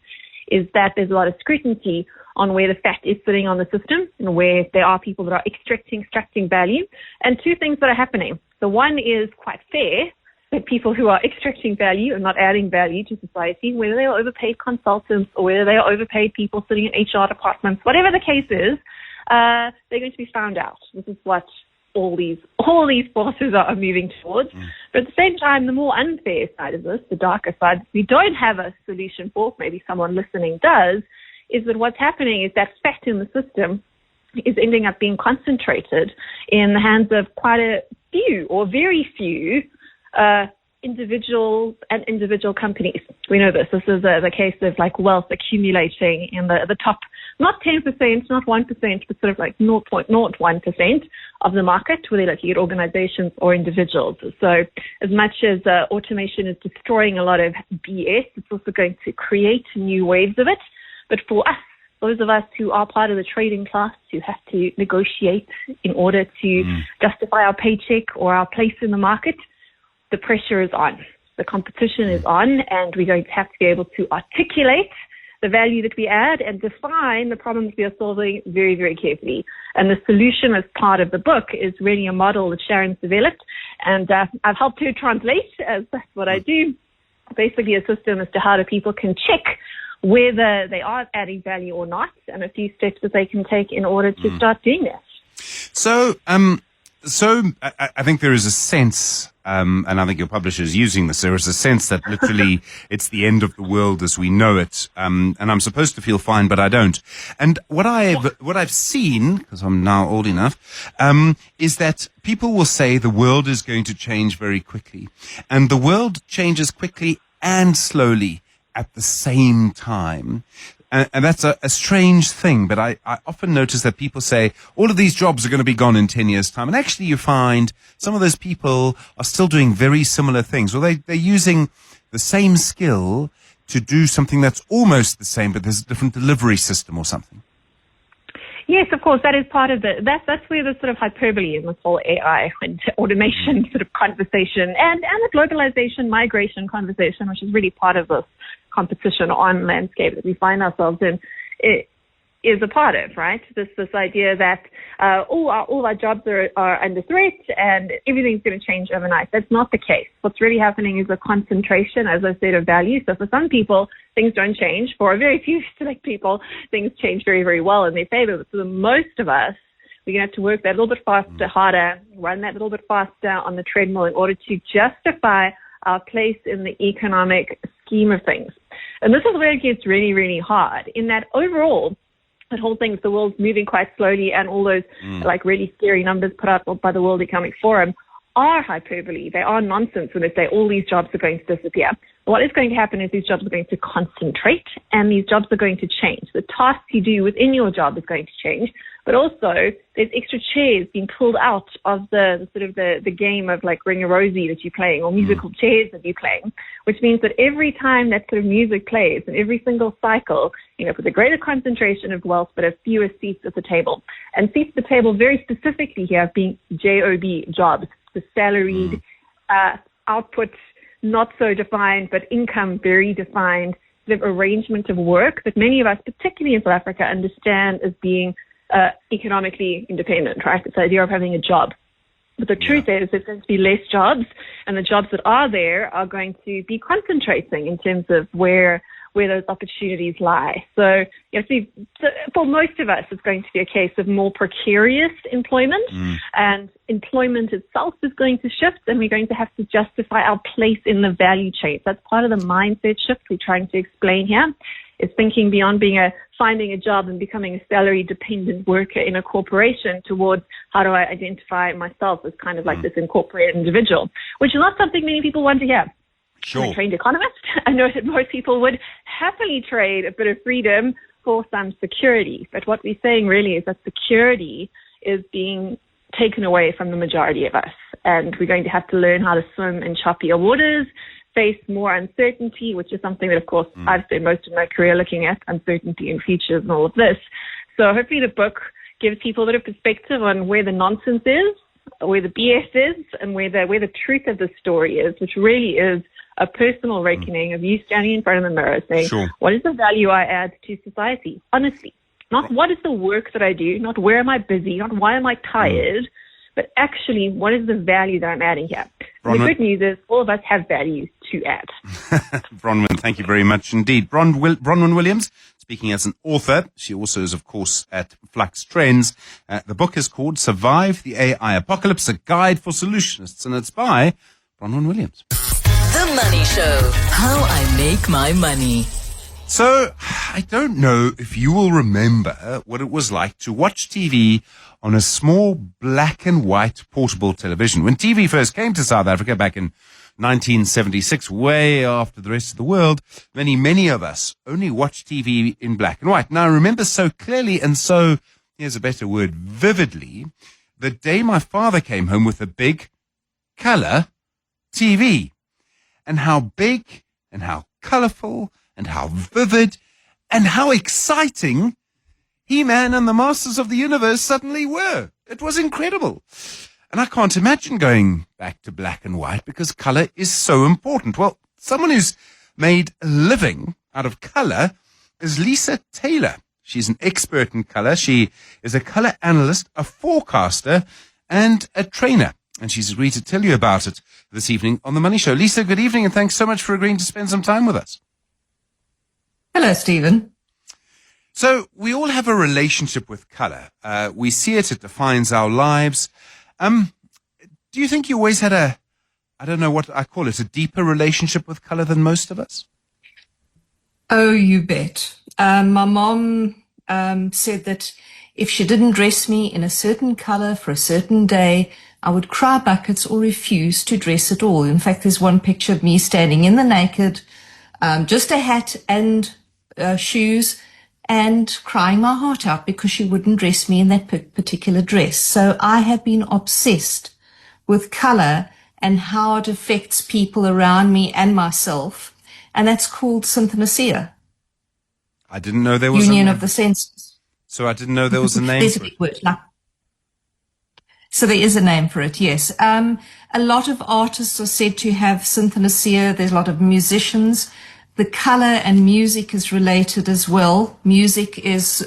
is that there's a lot of scrutiny on where the fat is sitting on the system and where there are people that are extracting value. And two things that are happening. The one is quite fair, that people who are extracting value and not adding value to society, whether they are overpaid consultants or whether they are overpaid people sitting in HR departments, whatever the case is, they're going to be found out. This is what all these forces are moving towards. But at the same time, the more unfair side of this, the darker side, we don't have a solution for, maybe someone listening does, is that what's happening is that fat in the system is ending up being concentrated in the hands of quite a few or very few individuals and individual companies. We know this. This is the case of like wealth accumulating in the top, not 10%, not 1%, but sort of like 0.01% of the market, whether you're looking at organizations or individuals. So as much as automation is destroying a lot of BS, it's also going to create new waves of it. But for us, those of us who are part of the trading class, who have to negotiate in order to justify our paycheck or our place in the market, the pressure is on. The competition is on, and we're going to have to be able to articulate the value that we add and define the problems we are solving very, very carefully. And the solution as part of the book is really a model that Sharon's developed, and I've helped to translate, as that's what I do, basically a system as to how the people can check whether they are adding value or not, and a few steps that they can take in order to start doing that. So I think there is a sense, and I think your publisher is using this, there is a sense that literally it's the end of the world as we know it, and I'm supposed to feel fine, but I don't. And what I've seen, because I'm now old enough, is that people will say the world is going to change very quickly, and the world changes quickly and slowly at the same time. And that's a strange thing, but I often notice that people say all of these jobs are going to be gone in 10 years' time. And actually you find some of those people are still doing very similar things, or they're using the same skill to do something that's almost the same, but there's a different delivery system or something. Yes, of course, that is part of that's where the sort of hyperbole in this whole AI and automation sort of conversation and the globalization migration conversation, which is really part of this competition on landscape that we find ourselves in, it is a part of, right? This idea that all our jobs are under threat and everything's going to change overnight. That's not the case. What's really happening is a concentration, as I said, of value. So for some people, things don't change. For a very few select people, things change very, very well in their favor. But for the most of us, we're going to have to work that a little bit faster, harder, run that a little bit faster on the treadmill in order to justify our place in the economic scheme of things. And this is where it gets really, really hard, in that overall, that whole thing, the world's moving quite slowly, and all those like really scary numbers put out by the World Economic Forum are hyperbole. They are nonsense when they say all these jobs are going to disappear. What is going to happen is these jobs are going to concentrate, and these jobs are going to change. The tasks you do within your job is going to change, but also there's extra chairs being pulled out of the sort of the game of like Ring-a-Rosie that you're playing, or musical chairs that you're playing, which means that every time that sort of music plays and every single cycle, you know, with a greater concentration of wealth, but a fewer seats at the table. And seats at the table very specifically here being JOB jobs, the salaried output, not so defined, but income very defined, the arrangement of work that many of us, particularly in South Africa, understand as being economically independent, right? It's the idea of having a job. But the truth is there's going to be less jobs, and the jobs that are there are going to be concentrating in terms of where those opportunities lie. So, you know, so for most of us, it's going to be a case of more precarious employment, and employment itself is going to shift, and we're going to have to justify our place in the value chain. That's part of the mindset shift we're trying to explain here. It's thinking beyond finding a job and becoming a salary dependent worker in a corporation towards how do I identify myself as kind of like this incorporated individual, which is not something many people want to hear. Sure. I'm a trained economist. I know that most people would happily trade a bit of freedom for some security. But what we're saying really is that security is being taken away from the majority of us. And we're going to have to learn how to swim in choppier waters, face more uncertainty, which is something that, of course, I've spent most of my career looking at, uncertainty in futures and all of this. So hopefully the book gives people a bit of perspective on where the nonsense is, where the BS is, and where the truth of the story is, which really is a personal reckoning of you standing in front of the mirror saying, what is the value I add to society? Honestly, not what is the work that I do, not where am I busy, not why am I tired, but actually what is the value that I'm adding here? The good news is all of us have value to add. Bronwyn, thank you very much indeed. Bronwyn Williams, speaking as an author. She also is, of course, at Flux Trends. The book is called Survive the AI Apocalypse, a Guide for Solutionists, and it's by Bronwyn Williams. The Money Show, How I Make My Money. So, I don't know if you will remember what it was like to watch TV on a small black and white portable television. When TV first came to South Africa back in 1976, way after the rest of the world, many of us only watched TV in black and white. Now, I remember so clearly and so, here's a better word, vividly, the day my father came home with a big color TV, and how big and how colorful and how vivid and how exciting He-Man and the Masters of the Universe suddenly were. It was incredible. And I can't imagine going back to black and white because color is so important. Well, someone who's made a living out of color is Lisa Taylor. She's an expert in color. She is a color analyst, a forecaster, and a trainer. And she's agreed to tell you about it this evening on The Money Show. Lisa, good evening, and thanks so much for agreeing to spend some time with us. Hello, Stephen. So we all have a relationship with color. We see it. It defines our lives. Do you think you always had I don't know what I call it, a deeper relationship with color than most of us? Oh, you bet. My mom said that if she didn't dress me in a certain color for a certain day, I would cry buckets or refuse to dress at all. In fact, there's one picture of me standing in the naked, just a hat and shoes, and crying my heart out because she wouldn't dress me in that particular dress. So I have been obsessed with color and how it affects people around me and myself, and that's called synesthesia. I didn't know there was Union of the senses. So I didn't know there was a name There's for a it. big word. So there is a name for it, yes. A lot of artists are said to have synesthesia. There's a lot of musicians. The color and music is related as well. Music is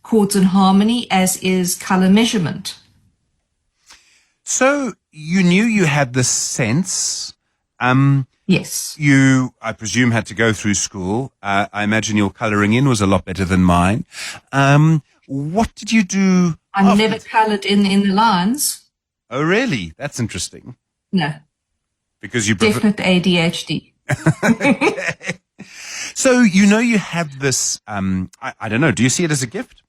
chords and harmony, as is color measurement. So you knew you had this sense. Yes. You, I presume, had to go through school. I imagine your coloring in was a lot better than mine. What did you do? I never colored in the lines. Oh, really? That's interesting. No. Because you definite ADHD. Okay. So you know you have this. I don't know. Do you see it as a gift?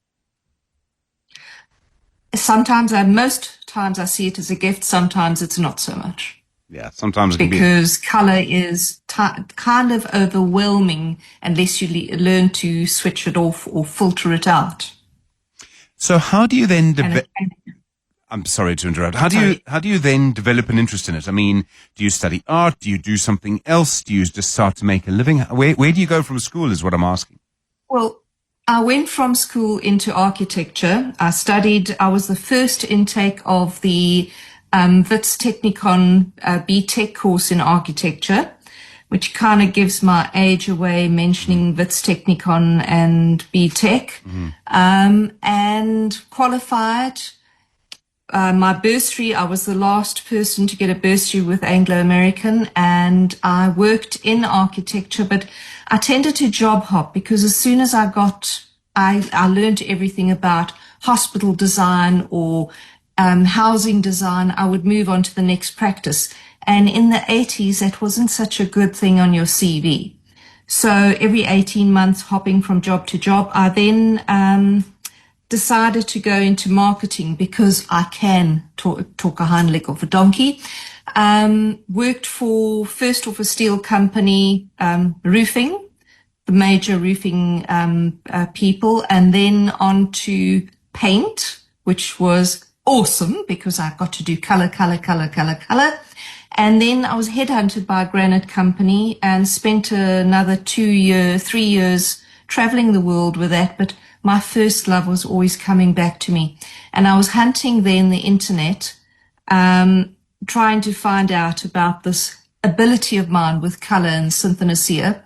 Sometimes, most times, I see it as a gift. Sometimes it's not so much. Yeah, sometimes it can because color is kind of overwhelming unless you learn to switch it off or filter it out. So how do you then develop? I'm sorry to interrupt. How do you then develop an interest in it? I mean, do you study art? Do you do something else? Do you just start to make a living? Where do you go from school is what I'm asking. Well, I went from school into architecture. I was the first intake of the Wits Technikon B.Tech course in architecture, which kind of gives my age away mentioning Wits Technikon and B.Tech, and qualified. My bursary, I was the last person to get a bursary with Anglo-American, and I worked in architecture, but I tended to job hop because as soon as I learned everything about hospital design or housing design, I would move on to the next practice. And in the 80s, that wasn't such a good thing on your CV. So every 18 months, hopping from job to job, I then decided to go into marketing because I can talk a hind leg of a donkey. Worked first off a steel company, roofing, the major roofing people, and then on to paint, which was awesome because I got to do color. And then I was headhunted by a granite company and spent another 3 years traveling the world with that. But my first love was always coming back to me. And I was hunting then the internet, trying to find out about this ability of mine with color and synesthesia,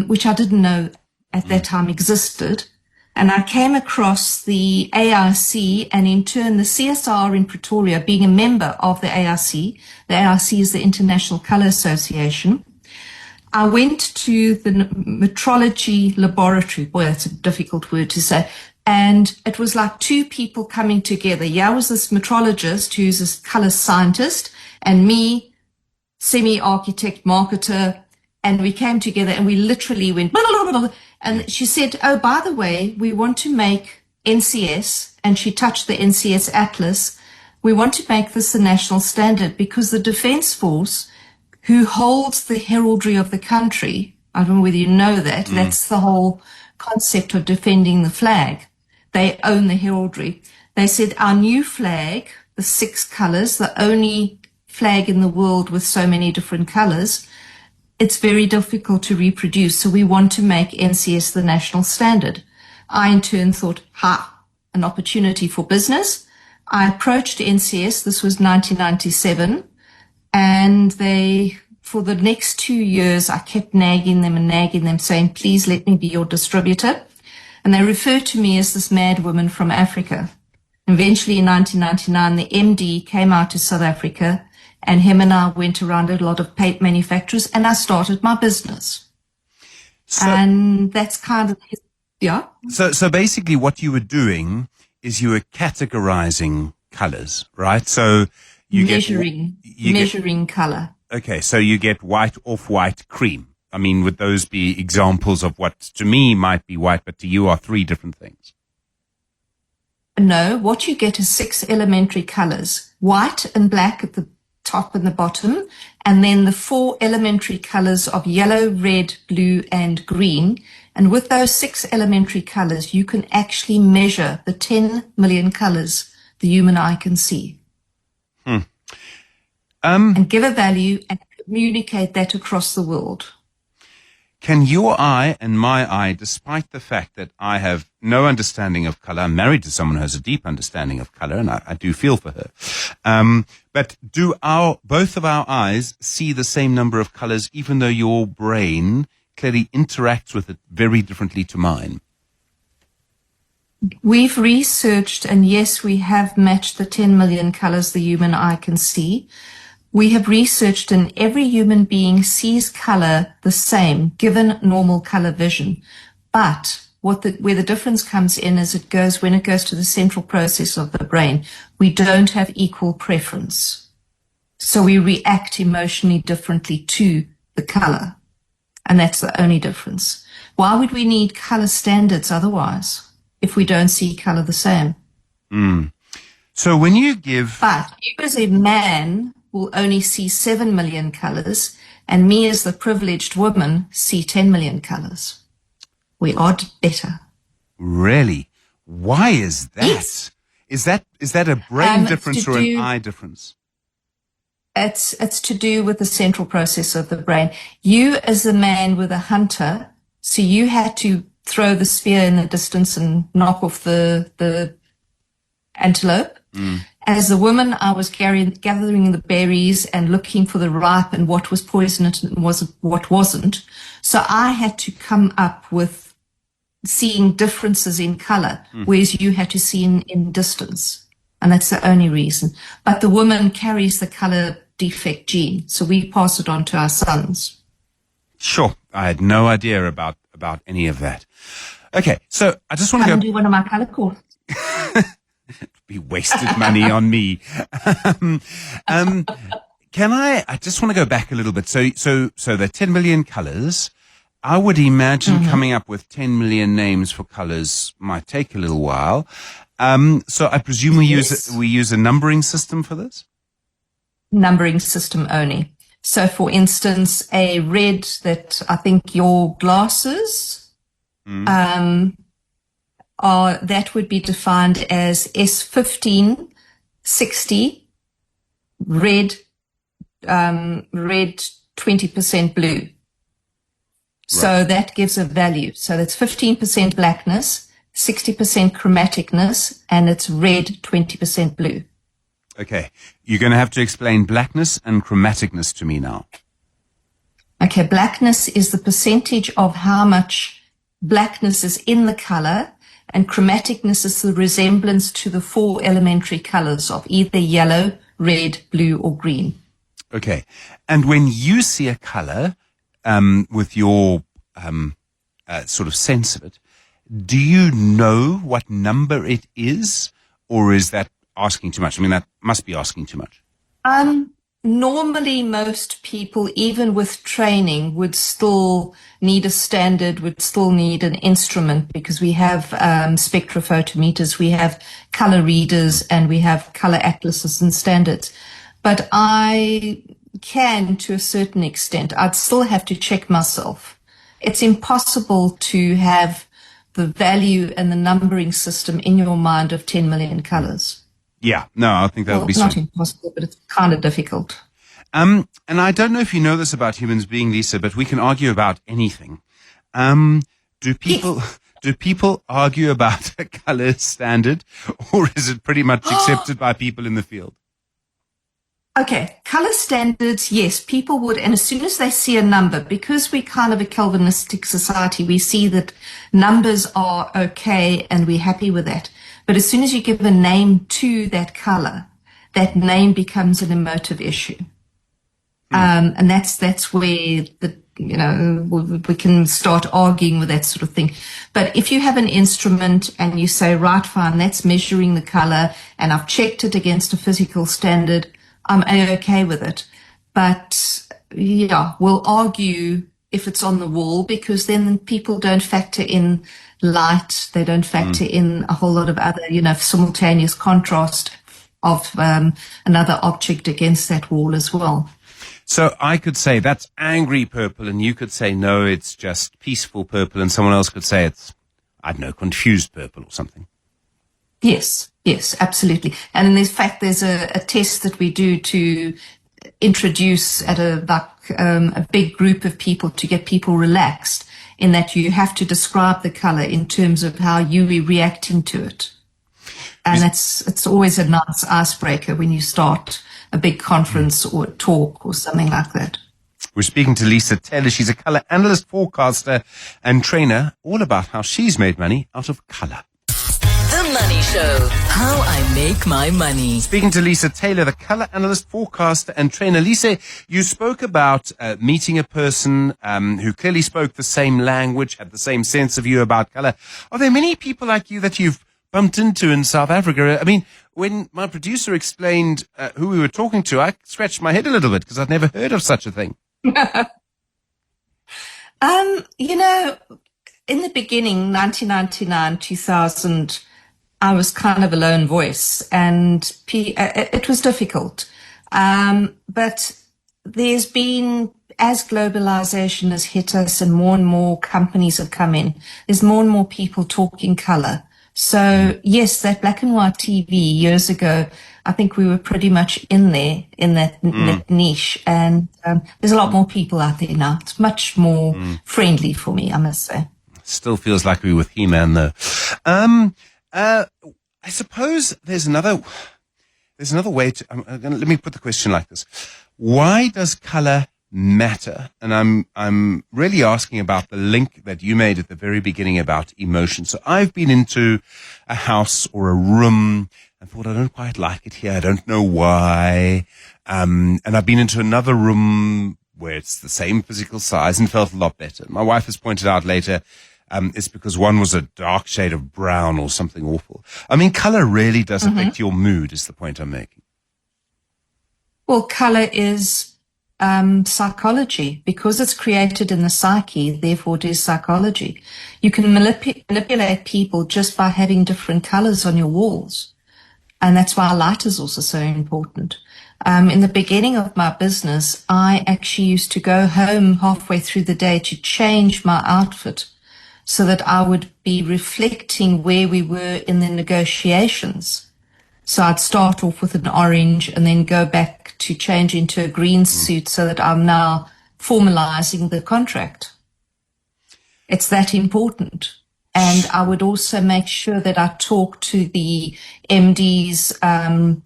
which I didn't know at that time existed. And I came across the AIC and in turn the CSR in Pretoria, being a member of the AIC. The AIC is the International Colour Association. I went to the metrology laboratory. Boy, that's a difficult word to say. And it was like two people coming together. Yeah, I was this metrologist who's a colour scientist, and me, semi-architect, marketer, And we came together and we literally went, blah, blah, blah, blah. And she said, oh, by the way, we want to make NCS, and she touched the NCS Atlas. We want to make this the national standard because the Defence Force, who holds the heraldry of the country, I don't know whether you know that, that's the whole concept of defending the flag. They own the heraldry. They said our new flag, the 6 colours, the only flag in the world with so many different colours, it's very difficult to reproduce, so we want to make NCS the national standard. I, in turn, thought, an opportunity for business. I approached NCS, this was 1997, and for the next 2 years, I kept nagging them, saying, please let me be your distributor. And they referred to me as this mad woman from Africa. Eventually, in 1999, the MD came out to South Africa, and him and I went around a lot of paint manufacturers, and I started my business. And that's kind of, yeah. So basically what you were doing is you were categorizing colors, right? So you measuring color. Okay, so you get white, off-white, cream. I mean, would those be examples of what to me might be white, but to you are 3 different things? No, what you get is 6 elementary colors, white and black at the top and the bottom, and then the 4 elementary colors of yellow, red, blue, and green. And with those 6 elementary colors, you can actually measure the 10 million colors the human eye can see. And give a value and communicate that across the world. Can your eye and my eye, despite the fact that I have no understanding of color, I'm married to someone who has a deep understanding of color, and I do feel for her, but do both of our eyes see the same number of colors, even though your brain clearly interacts with it very differently to mine? We've researched, and yes, we have matched the 10 million colors the human eye can see. We have researched, and every human being sees color the same, given normal color vision. But where the difference comes in is when it goes to the central process of the brain, we don't have equal preference. So we react emotionally differently to the color. And that's the only difference. Why would we need color standards otherwise if we don't see color the same? So when you give... But you as a man will only see 7 million colors, and me as the privileged woman see 10 million colors. We are better. Really? Why is that? Yes. Is that a brain difference or an eye difference? It's to do with the central process of the brain. You as a man with a hunter, so you had to throw the spear in the distance and knock off the antelope. As a woman, I was gathering the berries and looking for the ripe and what was poisonous and what wasn't. So I had to come up with seeing differences in color, whereas you had to see in distance. And that's the only reason. But the woman carries the color defect gene, so we pass it on to our sons. Sure. I had no idea about any of that. Okay, so I just want to do one of my color courses. Be wasted money on me. Can I just want to go back a little bit. So the 10 million colors, I would imagine coming up with 10 million names for colors might take a little while. So I presume we use a numbering system for this? Numbering system only. So for instance, a red that I think your glasses, that would be defined as S1560 red 20% blue. Right. So that gives a value. So that's 15% blackness, 60% chromaticness, and it's red 20% blue. Okay. You're going to have to explain blackness and chromaticness to me now. Okay. Blackness is the percentage of how much blackness is in the color, and chromaticness is the resemblance to the 4 elementary colors of either yellow, red, blue, or green. Okay. And when you see a color, with your sort of sense of it, do you know what number it is, or is that asking too much? I mean, that must be asking too much. Normally, most people, even with training, would still need a standard, would still need an instrument, because we have spectrophotometers, we have color readers, and we have color atlases and standards. But I can, to a certain extent, I'd still have to check myself. It's impossible to have the value and the numbering system in your mind of 10 million colors. Yeah, no, I think that would be not impossible, but it's kind of difficult. And I don't know if you know this about humans being, Lisa, but we can argue about anything. Do people argue about a color standard, or is it pretty much accepted by people in the field? Okay, color standards, yes, people would, and as soon as they see a number, because we're kind of a Calvinistic society, we see that numbers are okay and we're happy with that. But as soon as you give a name to that color, that name becomes an emotive issue. And that's where we can start arguing with that sort of thing. But if you have an instrument and you say, right, fine, that's measuring the color and I've checked it against a physical standard, I'm okay with it. But yeah, we'll argue if it's on the wall, because then people don't factor in light. They don't factor in a whole lot of other, simultaneous contrast of another object against that wall as well. So I could say that's angry purple, and you could say, no, it's just peaceful purple, and someone else could say it's, I don't know, confused purple or something. Yes, absolutely. And in fact, there's a test that we do to introduce at a big group of people to get people relaxed, in that you have to describe the color in terms of how you are reacting to it. And it's always a nice icebreaker when you start a big conference or a talk or something like that. We're speaking to Lisa Taylor. She's a color analyst, forecaster, and trainer, all about how she's made money out of color. The Money Show. How I make my money. Speaking to Lisa Taylor, the color analyst, forecaster, and trainer. Lisa, you spoke about meeting a person who clearly spoke the same language, had the same sense of you about color. Are there many people like you that you've bumped into in South Africa? I mean, when my producer explained who we were talking to, I scratched my head a little bit because I'd never heard of such a thing. In the beginning, 1999, 2000, I was kind of a lone voice, and it was difficult. But there's been, as globalization has hit us and more companies have come in, there's more and more people talking color. So yes, that black and white TV years ago, I think we were pretty much in there, in that niche. And there's a lot more people out there now. It's much more friendly for me, I must say. Still feels like we were with He-Man, though. I suppose there's another way to, let me put the question like this. Why does color matter? And I'm really asking about the link that you made at the very beginning about emotion. So I've been into a house or a room and thought, I don't quite like it here. I don't know why. And I've been into another room where it's the same physical size and felt a lot better. My wife has pointed out later, it's because one was a dark shade of brown or something awful. I mean, color really does affect your mood, is the point I'm making. Well, color is psychology. Because it's created in the psyche, therefore it is psychology. You can manipulate people just by having different colors on your walls. And that's why light is also so important. In the beginning of my business, I actually used to go home halfway through the day to change my outfit so that I would be reflecting where we were in the negotiations. So I'd start off with an orange and then go back to change into a green suit so that I'm now formalizing the contract. It's that important. And I would also make sure that I talk to the MD's PA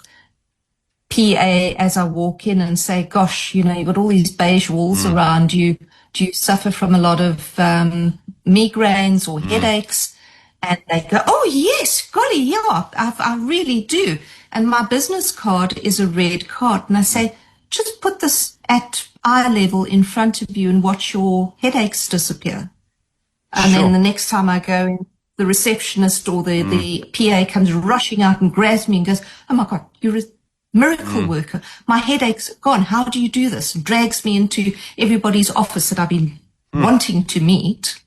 as I walk in and say, gosh, you've got all these beige walls around you. Do you suffer from a lot of migraines or headaches? And they go, oh, yes, golly, yeah, I really do. And my business card is a red card. And I say, just put this at eye level in front of you and watch your headaches disappear. And then the next time I go in, the receptionist or the PA comes rushing out and grabs me and goes, oh, my God, Miracle worker. My headache's gone. How do you do this? Drags me into everybody's office that I've been wanting to meet,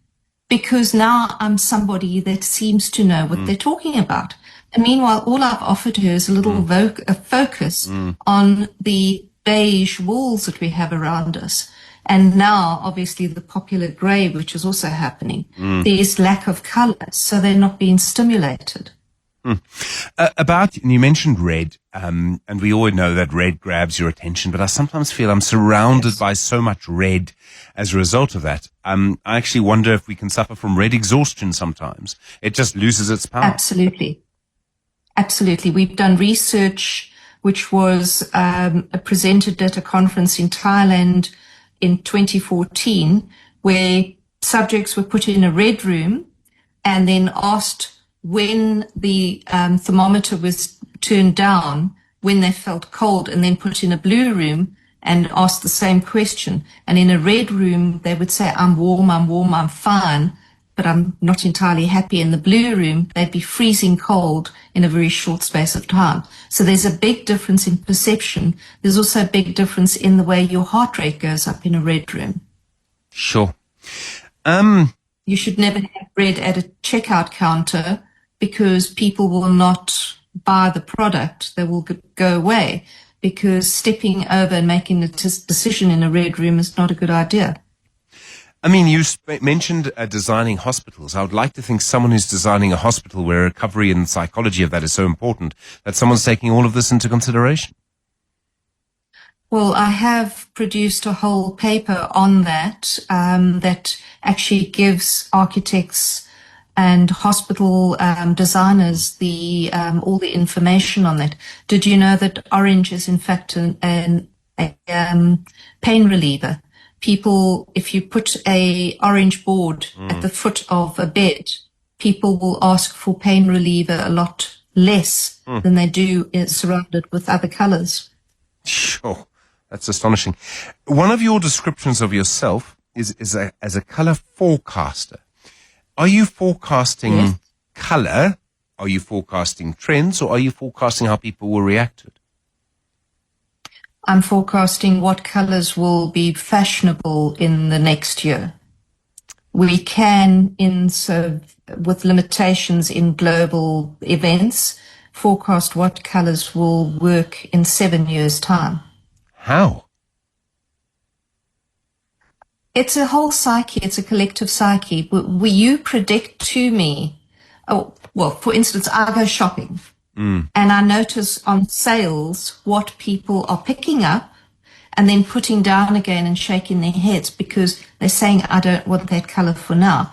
because now I'm somebody that seems to know what they're talking about. And meanwhile, all I've offered her is a little focus on the beige walls that we have around us. And now, obviously, the popular grey, which is also happening. There's lack of colour, so they're not being stimulated. And you mentioned red, and we all know that red grabs your attention, but I sometimes feel I'm surrounded by so much red as a result of that. I actually wonder if we can suffer from red exhaustion sometimes. It just loses its power. Absolutely. Absolutely. We've done research which was presented at a conference in Thailand in 2014, where subjects were put in a red room and then asked when the thermometer was turned down, when they felt cold, and then put in a blue room and asked the same question. And in a red room, they would say, I'm warm, I'm fine, but I'm not entirely happy. In the blue room, they'd be freezing cold in a very short space of time. So there's a big difference in perception. There's also a big difference in the way your heart rate goes up in a red room. Sure. You should never have red at a checkout counter, because people will not buy the product. They will go away, because stepping over and making a decision in a red room is not a good idea. I mean, you mentioned designing hospitals. I would like to think someone who's designing a hospital where recovery and psychology of that is so important, that someone's taking all of this into consideration. Well, I have produced a whole paper on that, that actually gives architects and hospital designers the all the information on that. Did you know that orange is in fact a pain reliever? People, if you put a orange board at the foot of a bed, people will ask for pain reliever a lot less than they do surrounded with other colors. Sure. That's astonishing. One of your descriptions of yourself is as a color forecaster. Are you forecasting color? Are you forecasting trends, or are you forecasting how people will react to it? I'm forecasting what colors will be fashionable in the next year. We can, with limitations in global events, forecast what colors will work in 7 years' time. How? It's a whole psyche. It's a collective psyche. Will you predict to me, for instance, I go shopping and I notice on sales what people are picking up and then putting down again and shaking their heads because they're saying, I don't want that color for now.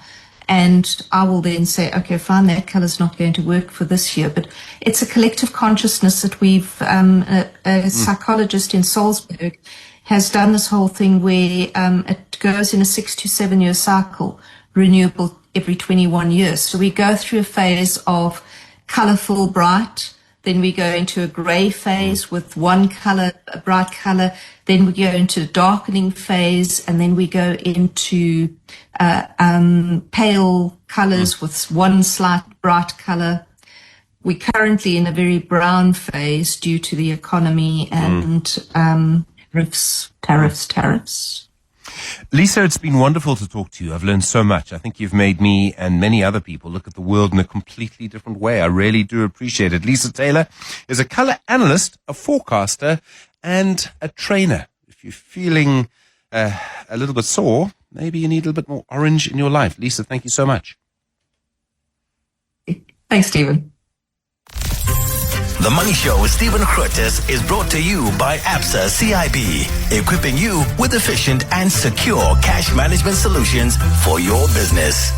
And I will then say, okay, fine, that color's not going to work for this year. But it's a collective consciousness that we've, a psychologist in Salzburg has done this whole thing where it goes in a 6 to 7 year cycle, renewable every 21 years. So we go through a phase of colorful, bright, then we go into a gray phase with one color, a bright color, then we go into a darkening phase, and then we go into pale colors with one slight bright color. We're currently in a very brown phase due to the economy and tariffs. Lisa, it's been wonderful to talk to you. I've learned so much. I think you've made me and many other people look at the world in a completely different way. I really do appreciate it. Lisa Taylor is a color analyst, a forecaster, and a trainer. If you're feeling a little bit sore, maybe you need a little bit more orange in your life. Lisa, thank you so much. Thanks, Stephen. The Money Show with Stephen Grootes is brought to you by Absa CIB, equipping you with efficient and secure cash management solutions for your business.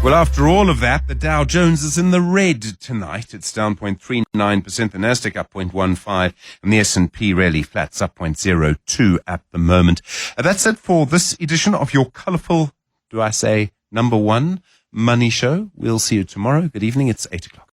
Well, after all of that, the Dow Jones is in the red tonight. It's down 0.39%, the Nasdaq up 0.15%, and the S&P really flats up 0.02 at the moment. That's it for this edition of your colourful, do I say, number one Money Show. We'll see you tomorrow. Good evening. It's 8 o'clock.